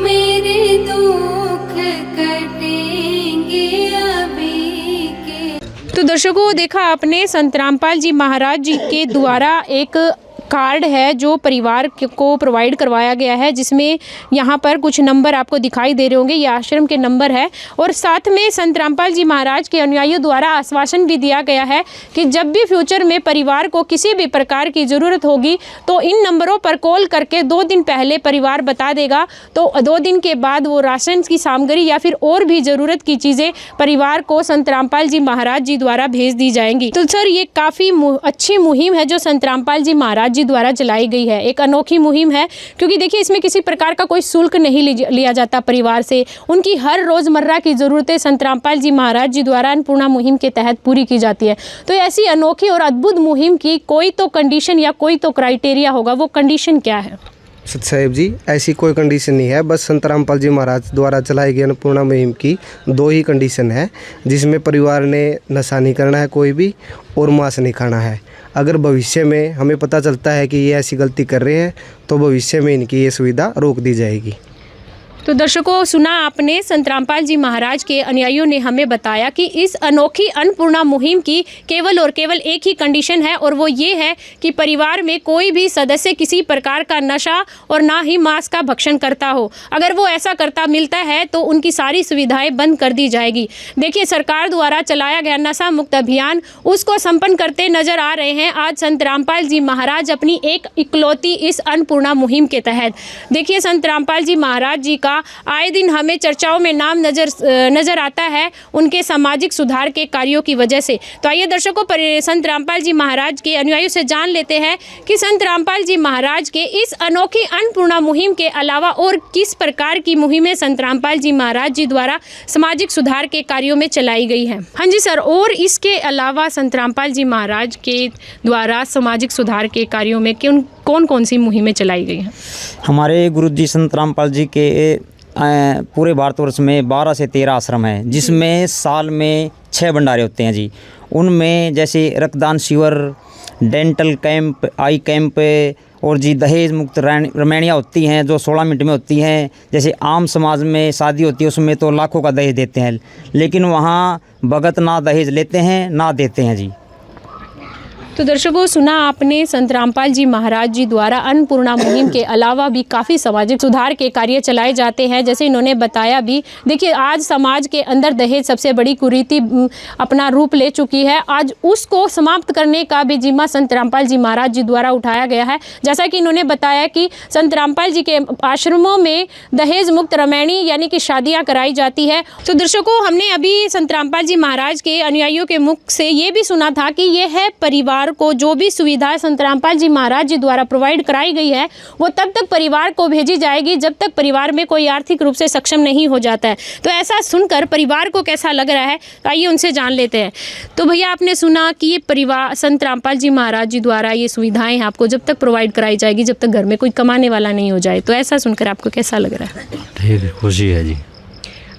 मेरे दुख कटेंगे अभी के। तो दर्शकों देखा आपने संत रामपाल जी महाराज जी के द्वारा एक कार्ड है जो परिवार को प्रोवाइड करवाया गया है, जिसमें यहाँ पर कुछ नंबर आपको दिखाई दे रहे होंगे, ये आश्रम के नंबर है। और साथ में संत रामपाल जी महाराज के अनुयायियों द्वारा आश्वासन भी दिया गया है कि जब भी फ्यूचर में परिवार को किसी भी प्रकार की ज़रूरत होगी तो इन नंबरों पर कॉल करके 2 दिन पहले परिवार बता देगा, तो 2 दिन के बाद वो राशन की सामग्री या फिर और भी ज़रूरत की चीज़ें परिवार को संत रामपाल जी महाराज जी द्वारा भेज दी जाएंगी। तो सर, ये काफ़ी अच्छी मुहिम है जो संत रामपाल जी महाराज जी द्वारा चलाई गई है, एक अनोखी मुहिम है, क्योंकि देखिए इसमें किसी प्रकार का कोई शुल्क नहीं लिया जाता परिवार से। उनकी हर रोज़मर्रा की ज़रूरतें संत रामपाल जी महाराज जी द्वारा अन्नपूर्णा मुहिम के तहत पूरी की जाती है। तो ऐसी अनोखी और अद्भुत मुहिम की कोई तो कंडीशन या कोई तो क्राइटेरिया होगा, वो कंडीशन क्या है? सत साहिब जी, ऐसी कोई कंडीशन नहीं है। बस संत रामपाल जी महाराज द्वारा चलाई गई अन्नपूर्णा मुहिम की 2 ही कंडीशन है, जिसमें परिवार ने नशा नहीं करना है कोई भी, और मांस नहीं खाना है। अगर भविष्य में हमें पता चलता है कि ये ऐसी गलती कर रहे हैं तो भविष्य में इनकी ये सुविधा रोक दी जाएगी। तो दर्शकों, सुना आपने, संत रामपाल जी महाराज के अनुयायियों ने हमें बताया कि इस अनोखी अन्नपूर्णा मुहिम की केवल और केवल एक ही कंडीशन है, और वो ये है कि परिवार में कोई भी सदस्य किसी प्रकार का नशा और ना ही मांस का भक्षण करता हो। अगर वो ऐसा करता मिलता है तो उनकी सारी सुविधाएं बंद कर दी जाएगी। देखिए, सरकार द्वारा चलाया गया नशा मुक्त अभियान उसको संपन्न करते नजर आ रहे हैं आज संत रामपाल जी महाराज अपनी एक इकलौती इस अन्नपूर्णा मुहिम के तहत। देखिए, संत रामपाल जी महाराज जी का आए दिन हमें चर्चाओं में नाम नजर आता है उनके सामाजिक सुधार के कार्यों की वजह से। तो आइए दर्शकों, संत रामपाल जी महाराज के अनुयायियों से जान लेते हैं कि संत रामपाल जी महाराज के इस अनोखी अन्नपूर्णा मुहिम के अलावा और किस प्रकार की मुहिमें संत रामपाल जी महाराज जी द्वारा सामाजिक सुधार के कार्यों में चलाई गई है। हाँ जी सर, और इसके अलावा संत रामपाल जी महाराज के द्वारा सामाजिक सुधार के कार्यों में कौन कौन सी मुहिमें चलाई गई हैं? हमारे गुरुजी संत रामपाल जी के पूरे भारतवर्ष में 12 से 13 आश्रम हैं, जिसमें साल में 6 भंडारे होते हैं जी। उनमें जैसे रक्तदान शिविर, डेंटल कैंप, आई कैंप और जी दहेज मुक्त रमैनियाँ होती हैं जो 16 मिनट में होती हैं। जैसे आम समाज में शादी होती है उसमें तो लाखों का दहेज देते हैं, लेकिन वहाँ भगत ना दहेज लेते हैं ना देते हैं जी। तो दर्शकों, सुना आपने, संत रामपाल जी महाराज जी द्वारा अन्नपूर्णा मुहिम के अलावा भी काफ़ी सामाजिक सुधार के कार्य चलाए जाते हैं, जैसे इन्होंने बताया भी। देखिए, आज समाज के अंदर दहेज सबसे बड़ी कुरीति अपना रूप ले चुकी है। आज उसको समाप्त करने का भी जिम्मा संत रामपाल जी महाराज जी द्वारा उठाया गया है। जैसा कि इन्होंने बताया कि संत रामपाल जी के आश्रमों में दहेज मुक्त रमैनी यानी कि शादियाँ कराई जाती है। तो दर्शकों, हमने अभी संत रामपाल जी महाराज के अनुयायियों के मुख से ये भी सुना था कि यह है परिवार को जो भी सुविधा संत रामपाल जी महाराज जी द्वारा प्रोवाइड कराई गई है वो तब तक परिवार को भेजी जाएगी जब तक परिवार में कोई आर्थिक रूप से सक्षम नहीं हो जाता है। तो ऐसा सुनकर परिवार को कैसा लग रहा है, तो आइए उनसे जान लेते हैं। तो भैया, आपने सुना कि ये परिवार संत रामपाल जी महाराज जी द्वारा ये सुविधाएं आपको जब तक प्रोवाइड कराई जाएगी जब तक घर में कोई कमाने वाला नहीं हो जाए, तो ऐसा सुनकर आपको कैसा लग रहा है? ठीक है, खुशी है जी।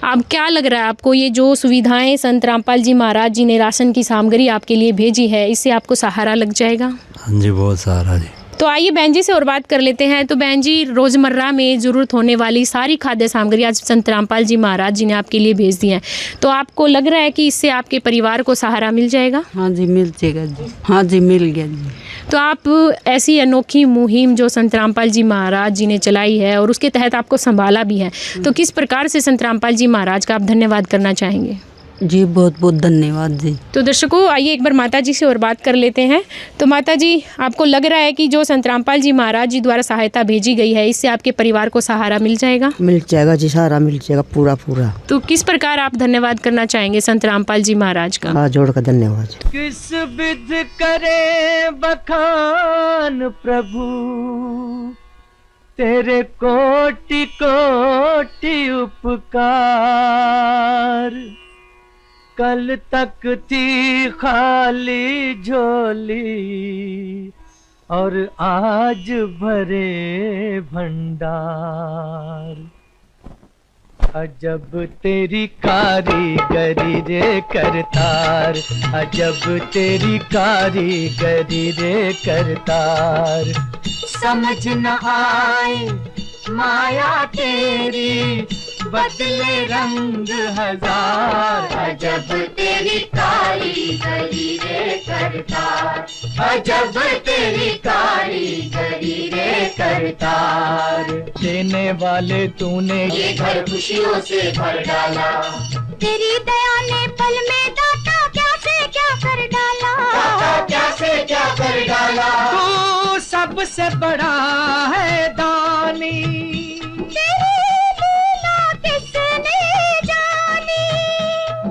अब क्या लग रहा है आपको, ये जो सुविधाएं संत रामपाल जी महाराज जी ने राशन की सामग्री आपके लिए भेजी है, इससे आपको सहारा लग जाएगा? हाँ जी, बहुत सहारा जी। तो आइए बहन जी से और बात कर लेते हैं। तो बहन जी, रोज़मर्रा में ज़रूरत होने वाली सारी खाद्य सामग्री आज संत रामपाल जी महाराज जी ने आपके लिए भेज दी है, तो आपको लग रहा है कि इससे आपके परिवार को सहारा मिल जाएगा? हाँ जी, मिल जाएगा जी। हाँ जी, मिल गया जी। तो आप ऐसी अनोखी मुहिम जो संत रामपाल जी महाराज जी ने चलाई है और उसके तहत आपको संभाला भी है, तो किस प्रकार से संत रामपाल जी महाराज का आप धन्यवाद करना चाहेंगे? जी, बहुत बहुत धन्यवाद जी। तो दर्शकों, आइए एक बार माता जी से और बात कर लेते हैं। तो माता जी, आपको लग रहा है कि जो संत रामपाल जी महाराज जी द्वारा सहायता भेजी गई है, इससे आपके परिवार को सहारा मिल जाएगा? मिल जाएगा जी, सहारा मिल जाएगा पूरा पूरा। तो किस प्रकार आप धन्यवाद करना चाहेंगे संत रामपाल जी महाराज का? हाथ जोड़ कर धन्यवाद। किस विध करे बखान प्रभु, तेरे कोटि कोटि उपकार। कल तक थी खाली झोली और आज भरे भंडार। अजब तेरी कारीगरी रे करतार, अजब तेरी कारीगरी रे करतार। समझ न आए माया तेरी, बदले रंग हजार। अजब तेरी कारीगरी रे करतार, अजब तेरी कारीगरी रे करतार, देने वाले तूने ये घर खुशियों से भर डाला, तेरी दया ने पल में दाता क्या से क्या कर डाला, दाता क्या से क्या कर डाला, तू सबसे बड़ा है दानी, तेरी लीला किसने जानी,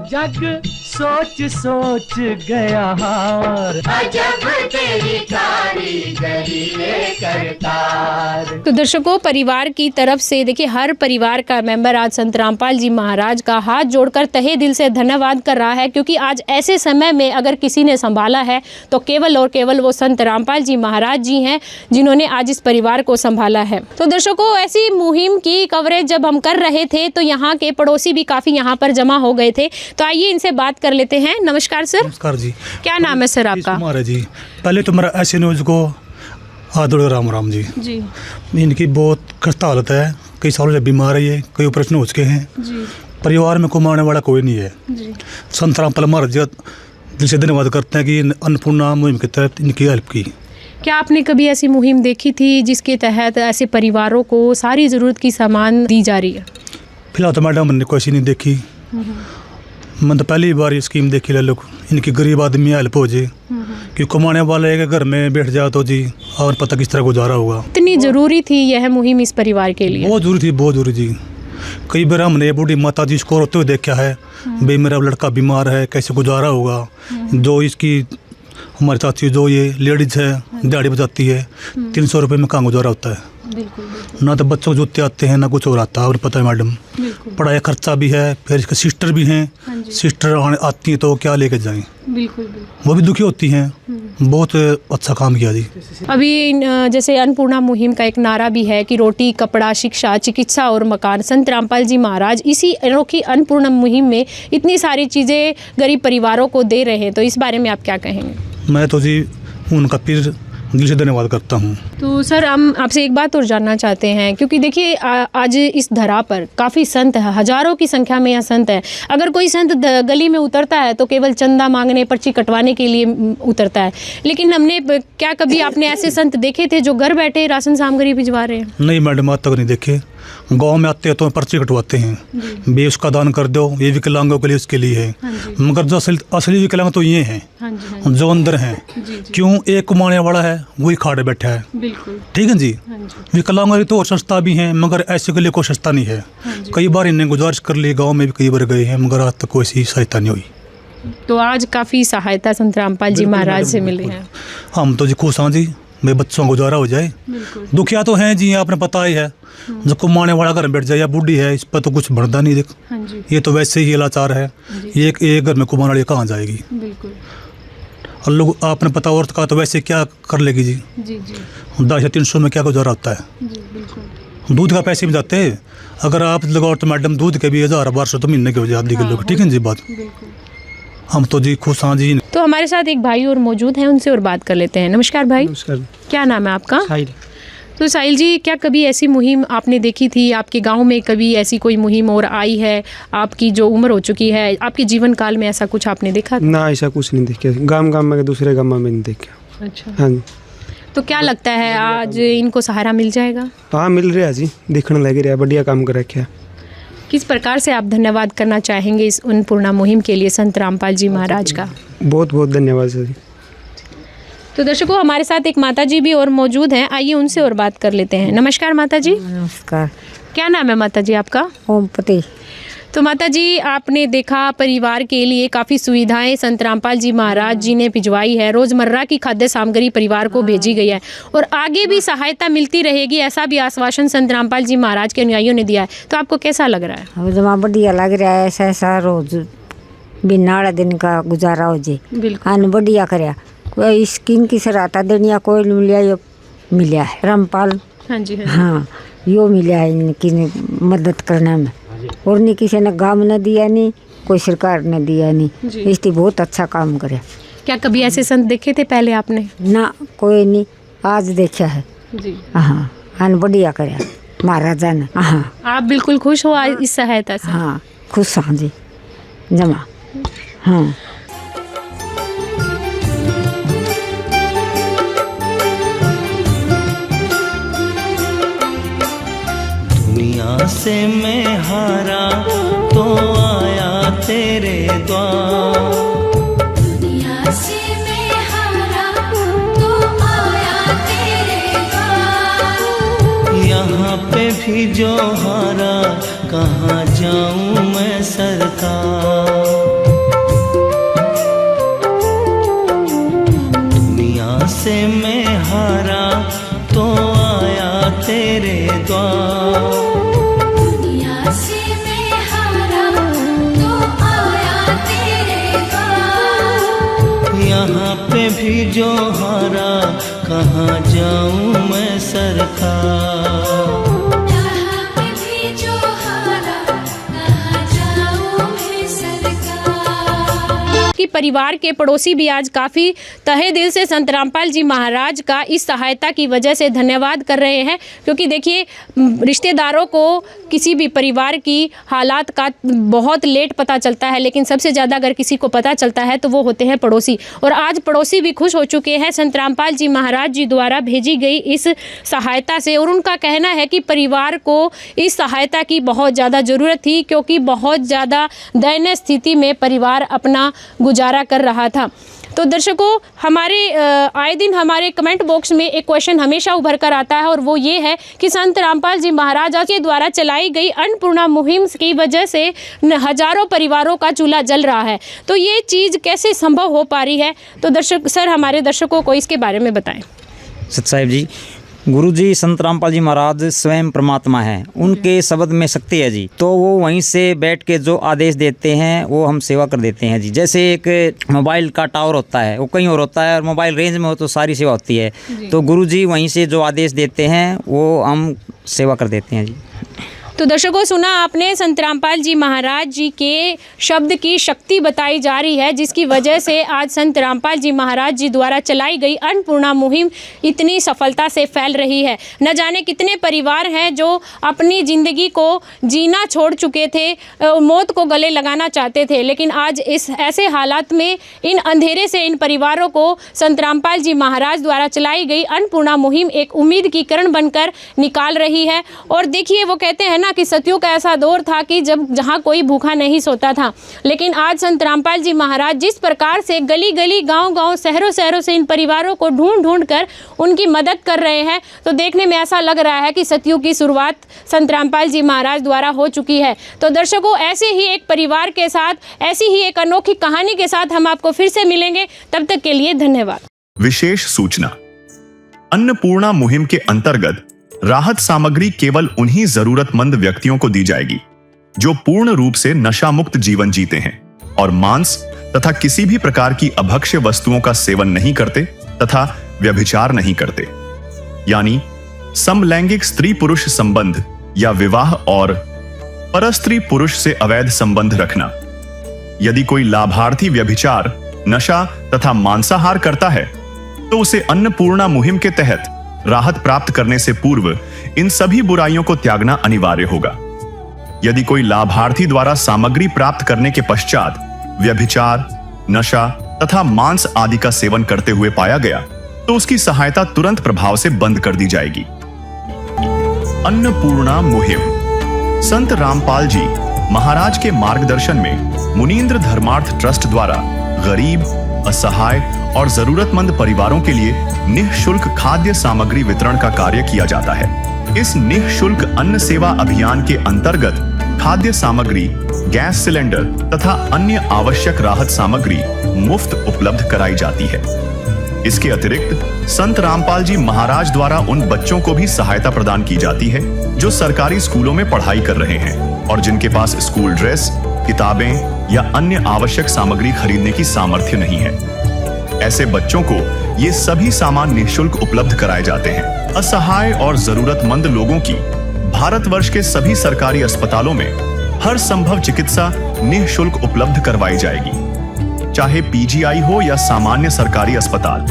जग सोच सोच गया हार, अजब तेरी कारीगरी रे करतार। तो दर्शकों, परिवार की तरफ से देखिए हर परिवार का मेंबर आज संत रामपाल जी महाराज का हाथ जोड़कर तहे दिल से धन्यवाद कर रहा है, क्योंकि आज ऐसे समय में अगर किसी ने संभाला है तो केवल और केवल वो संत रामपाल जी महाराज जी हैं, जिन्होंने आज इस परिवार को संभाला है। तो दर्शकों, ऐसी मुहिम की कवरेज जब हम कर रहे थे तो यहाँ के पड़ोसी भी काफ़ी यहाँ पर जमा हो गए थे, तो आइए इनसे बात कर लेते हैं। नमस्कार सर। नमस्कार जी। क्या नाम है सर आपका? कुमार है जी। पहले तो मेरा ऐसे न्यूज़ को आदर राम राम जी। इनकी बहुत खस्ता हालत है, कई सालों से बीमार है, ये कई ऑपरेशन हो चुके हैं जी। परिवार में कमाने वाला कोई नहीं है जी। संत रामपाल महाराज जी दिल से धन्यवाद करते हैं कि अन्नपूर्णा मुहिम के तहत इनकी हेल्प की। क्या आपने कभी ऐसी मुहिम देखी थी जिसके तहत ऐसे परिवारों को सारी ज़रूरत की सामान दी जा रही है? फिलहाल तो मैडम मैंने कोई नहीं देखी, मैं तो पहली बार ये स्कीम देखी। लोग इनकी गरीब आदमी हेल्प हो जाए, क्योंकि कमाने वाले के घर में बैठ जाओ तो जी और पता किस तरह गुजारा होगा। इतनी ज़रूरी थी यह मुहिम इस परिवार के लिए? बहुत ज़रूरी थी, बहुत ज़रूरी जी। कई बार हमने बूढ़ी माता जी इसको रोते हुए देखा है, भाई मेरा लड़का बीमार है, कैसे गुजारा होगा। जो इसकी हमारी चाची जो ये लेडीज़ है दिहाड़ी बजाती है, 300 रुपये में कहाँ गुजारा होता है। ना तो बच्चों को जूते आते हैं ना कुछ और आता है। और पता है मैडम, पढ़ाई खर्चा भी है, फिर इसके सिस्टर भी हैं, सिस्टर आती हैं तो क्या लेके जाएं। बिल्कुल वो भी दुखी होती हैं। बहुत अच्छा काम किया जी। अभी जैसे अन्नपूर्णा मुहिम का एक नारा भी है कि रोटी, कपड़ा, शिक्षा, चिकित्सा और मकान। संत रामपाल जी महाराज इसी अनोखी अन्नपूर्णा मुहिम में इतनी सारी चीज़ें गरीब परिवारों को दे रहे हैं, तो इस बारे में आप क्या कहेंगे? मैं तो जी उनका फिर दिल से धन्यवाद करता हूँ। तो सर, हम आपसे एक बात और जानना चाहते हैं, क्योंकि देखिए आज इस धरा पर काफ़ी संत है, हजारों की संख्या में यहाँ संत है। अगर कोई संत गली में उतरता है तो केवल चंदा मांगने, पर्ची कटवाने के लिए उतरता है, लेकिन हमने क्या कभी आपने ऐसे संत देखे थे जो घर बैठे राशन सामग्री भिजवा रहे हैं? नहीं मैडम, आज तक नहीं देखे। गांव में आते हैं तो पर्ची कटवाते हैं, बे उसका दान कर दो, ये विकलांगों के लिए उसके लिए है। मगर जो असली विकलांग तो ये हैं जो अंदर हैं। क्यों? एक कमाने वाला है वही खाड़े बैठा है। ठीक है जी। विकलांगों की तो सस्ता भी हैं, मगर ऐसे के लिए कोई सस्ता नहीं है। कई बार इन्हें गुजारिश कर ली, गाँव में भी कई बार गए हैं, मगर आज तक कोई ऐसी सहायता नहीं हुई। तो आज काफ़ी सहायता संत रामपाल जी महाराज से मिली है। हम तो जी खुश हैं जी, मेरे बच्चों को गुजारा हो जाए। दुखिया तो हैं जी, आपने पता ही है, जो कमाने वाला घर में बैठ जाए या बूढ़ी है, इस पर तो कुछ बढ़ता नहीं। देख ये तो वैसे ही लाचार है, ये एक घर में कमाने वाली कहाँ जाएगी। और लोग आपने पता औरत का तो वैसे क्या कर लेगी जी। 200 300 में क्या गुजारा होता है। दूध का पैसे भी जाते हैं, अगर आप लगाओ तो मैडम दूध के भी 1000-1200 तो महीने के हो जाए आधी किलो। ठीक है जी बात। हम तो जी खुश हैं जी। तो हमारे साथ एक भाई और मौजूद हैं, उनसे और बात कर लेते हैं। नमस्कार भाई। नमस्कार। क्या नाम है आपका? साहिल। तो साहिल जी, क्या कभी ऐसी मुहिम आपने देखी थी? आपके गांव में कभी ऐसी कोई मुहिम और आई है? आपकी जो उम्र हो चुकी है, आपके जीवन काल में ऐसा कुछ आपने देखा? ना, ऐसा कुछ नहीं देखा। गाँव में दूसरे गाँव में नहीं देखा। अच्छा। हाँ जी। तो क्या लगता है आज इनको सहारा मिल जाएगा? हाँ, मिल रहा जी, देखने लग रहा, बढ़िया काम कर रखा। किस प्रकार से आप धन्यवाद करना चाहेंगे इस अन्नपूर्णा मुहिम के लिए संत रामपाल जी महाराज का? बहुत बहुत धन्यवाद सर। तो दर्शकों, हमारे साथ एक माता जी भी और मौजूद हैं, आइए उनसे और बात कर लेते हैं। नमस्कार माता जी। नमस्कार। क्या नाम है माता जी आपका? ओमपति। तो माता जी, आपने देखा परिवार के लिए काफ़ी सुविधाएं संत रामपाल जी महाराज जी ने भिजवाई है, रोज़मर्रा की खाद्य सामग्री परिवार को भेजी गई है और आगे भी सहायता मिलती रहेगी, ऐसा भी आश्वासन संत रामपाल जी महाराज के अनुयायियों ने दिया है। तो आपको कैसा लग रहा है? हमें जमा बढ़िया लग रहा है, ऐसा रोज बिना वाला दिन का गुजारा हो जाए। बिल्कुल। हाँ, बढ़िया कराया। कोई स्कीम की सराहता देनिया कोई नहीं मिला, यो मिला है रामपाल। हाँ जी। हाँ, यो मिला है इनकी मदद करने में, और नहीं किसी ने गाँव ने दिया, नहीं कोई सरकार ने दिया, नहीं इसलिए बहुत अच्छा काम करे। क्या कभी ऐसे संत देखे थे पहले आपने? ना, कोई नहीं, आज देखा है जी। हाँ, हाँ बढ़िया करे महाराजा ने। हाँ, आप बिल्कुल खुश हो आज इस सहायता से? हाँ खुश हाँ जी, जमा। हाँ। दुनिया से मैं हारा तो आया तेरे द्वार, दुनिया से मैं हारा तो आया तेरे द्वार। यहाँ पे भी जो हारा कहाँ जाऊँ मैं सरकार, दुनिया से मैं हारा तो आया तेरे द्वार, दुनिया से मैं हारा तो आया तेरे द्वार। यहाँ पे भी जो हारा कहाँ जाऊँ मैं सरकार, यहाँ पे भी जो हारा कहाँ जाऊँ मैं सरकार। कि परिवार के पड़ोसी भी आज काफ़ी तहे दिल से संत रामपाल जी महाराज का इस सहायता की वजह से धन्यवाद कर रहे हैं, क्योंकि देखिए रिश्तेदारों को किसी भी परिवार की हालात का बहुत लेट पता चलता है, लेकिन सबसे ज़्यादा अगर किसी को पता चलता है तो वो होते हैं पड़ोसी। और आज पड़ोसी भी खुश हो चुके हैं संत रामपाल जी महाराज जी द्वारा भेजी गई इस सहायता से, और उनका कहना है कि परिवार को इस सहायता की बहुत ज़्यादा ज़रूरत थी, क्योंकि बहुत ज़्यादा दयनीय स्थिति में परिवार अपना गुजारा कर रहा था। तो दर्शकों, हमारे आए दिन हमारे कमेंट बॉक्स में एक क्वेश्चन हमेशा उभर कर आता है, और वो ये है कि संत रामपाल जी महाराज के द्वारा चलाई गई अन्नपूर्णा मुहिम की वजह से हजारों परिवारों का चूल्हा जल रहा है, तो ये चीज़ कैसे संभव हो पा रही है? तो दर्शक सर हमारे दर्शकों को इसके बारे में बताएं। सत साहिब जी, गुरु जी संत रामपाल जी महाराज स्वयं परमात्मा हैं, उनके शब्द में शक्ति है जी। तो वो वहीं से बैठ के जो आदेश देते हैं वो हम सेवा कर देते हैं जी। जैसे एक मोबाइल का टावर होता है, वो कहीं और होता है, और मोबाइल रेंज में हो तो सारी सेवा होती है। तो गुरु जी वहीं से जो आदेश देते हैं वो हम सेवा कर देते हैं जी। तो दर्शकों, सुना आपने संत रामपाल जी महाराज जी के शब्द की शक्ति बताई जा रही है, जिसकी वजह से आज संत रामपाल जी महाराज जी द्वारा चलाई गई अन्नपूर्णा मुहिम इतनी सफलता से फैल रही है। न जाने कितने परिवार हैं जो अपनी ज़िंदगी को जीना छोड़ चुके थे, मौत को गले लगाना चाहते थे, लेकिन आज इस ऐसे हालात में इन अंधेरे से इन परिवारों को संत रामपाल जी महाराज द्वारा चलाई गई अन्नपूर्णा मुहिम एक उम्मीद की किरण बनकर निकाल रही है। और देखिए, वो कहते हैं ना कि सतियों का ऐसा दौर था कि जहाँ कोई भूखा नहीं सोता था, लेकिन आज संत रामपाल जी महाराज जिस प्रकार से गली गली गांव-गांव शहरों शहरों से इन परिवारों को ढूंढ कर उनकी मदद कर रहे हैं, तो देखने में ऐसा लग रहा है कि सतियों की शुरुआत संत रामपाल जी महाराज द्वारा हो चुकी है। तो दर्शकों, ऐसे ही एक परिवार के साथ, ऐसी ही एक अनोखी कहानी के साथ हम आपको फिर से मिलेंगे। तब तक के लिए धन्यवाद। विशेष सूचना, अन्नपूर्णा मुहिम के अंतर्गत राहत सामग्री केवल उन्हीं जरूरतमंद व्यक्तियों को दी जाएगी जो पूर्ण रूप से नशा मुक्त जीवन जीते हैं और मांस तथा किसी भी प्रकार की अभक्ष्य वस्तुओं का सेवन नहीं करते तथा व्यभिचार नहीं करते, यानी समलैंगिक स्त्री पुरुष संबंध या विवाह और परस्त्री पुरुष से अवैध संबंध रखना। यदि कोई लाभार्थी व्यभिचार, नशा तथा मांसाहार करता है तो उसे अन्नपूर्णा मुहिम के तहत राहत प्राप्त करने से पूर्व इन सभी बुराइयों को त्यागना अनिवार्य होगा। यदि कोई लाभार्थी द्वारा सामग्री प्राप्त करने के पश्चात व्यभिचार, नशा तथा मांस आदि का सेवन करते हुए पाया गया तो उसकी सहायता तुरंत प्रभाव से बंद कर दी जाएगी। अन्नपूर्णा मुहिम संत रामपाल जी महाराज के मार्गदर्शन में मुनींद्र धर्मार्थ ट्रस्ट द्वारा गरीब, असहाय और जरूरतमंद परिवारों के लिए निःशुल्क खाद्य सामग्री वितरण का कार्य किया जाता है। इस निःशुल्क अन्न सेवा अभियान के अंतर्गत खाद्य सामग्री, गैस सिलेंडर तथा अन्य आवश्यक राहत सामग्री मुफ्त उपलब्ध कराई जाती है। इसके अतिरिक्त संत रामपाल जी महाराज द्वारा उन बच्चों को भी सहायता प्रदान की जाती है जो सरकारी स्कूलों में पढ़ाई कर रहे हैं और जिनके पास स्कूल ड्रेस, किताबें या अन्य आवश्यक सामग्री खरीदने की सामर्थ्य नहीं है। ऐसे बच्चों को ये सभी सामान निःशुल्क उपलब्ध कराए जाते हैं। असहाय और जरूरतमंद लोगों की भारतवर्ष के सभी सरकारी अस्पतालों में हर संभव चिकित्सा निःशुल्क उपलब्ध करवाई जाएगी, चाहे पीजीआई हो या सामान्य सरकारी अस्पताल,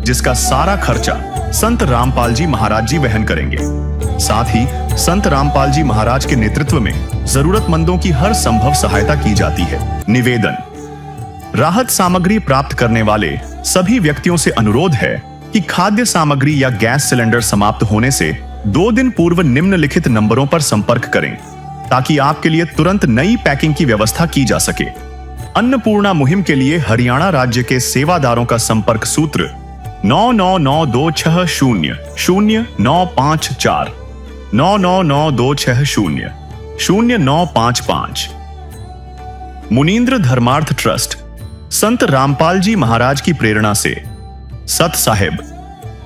जिसका सारा खर्चा संत रामपाल जी महाराज जी वहन करेंगे। साथ ही संत रामपाल जी महाराज के नेतृत्व में जरूरतमंदों की हर संभव सहायता की जाती है। निवेदन, राहत सामग्री प्राप्त करने वाले सभी व्यक्तियों से अनुरोध है कि खाद्य सामग्री या गैस सिलेंडर समाप्त होने से 2 दिन पूर्व निम्नलिखित नंबरों पर संपर्क करें ताकि आपके लिए तुरंत नई पैकिंग की व्यवस्था की जा सके। अन्नपूर्णा मुहिम के लिए हरियाणा राज्य के सेवादारों का संपर्क सूत्र 9992600954 9992600955। मुनींद्र धर्मार्थ ट्रस्ट संत रामपाल जी महाराज की प्रेरणा से सत साहिब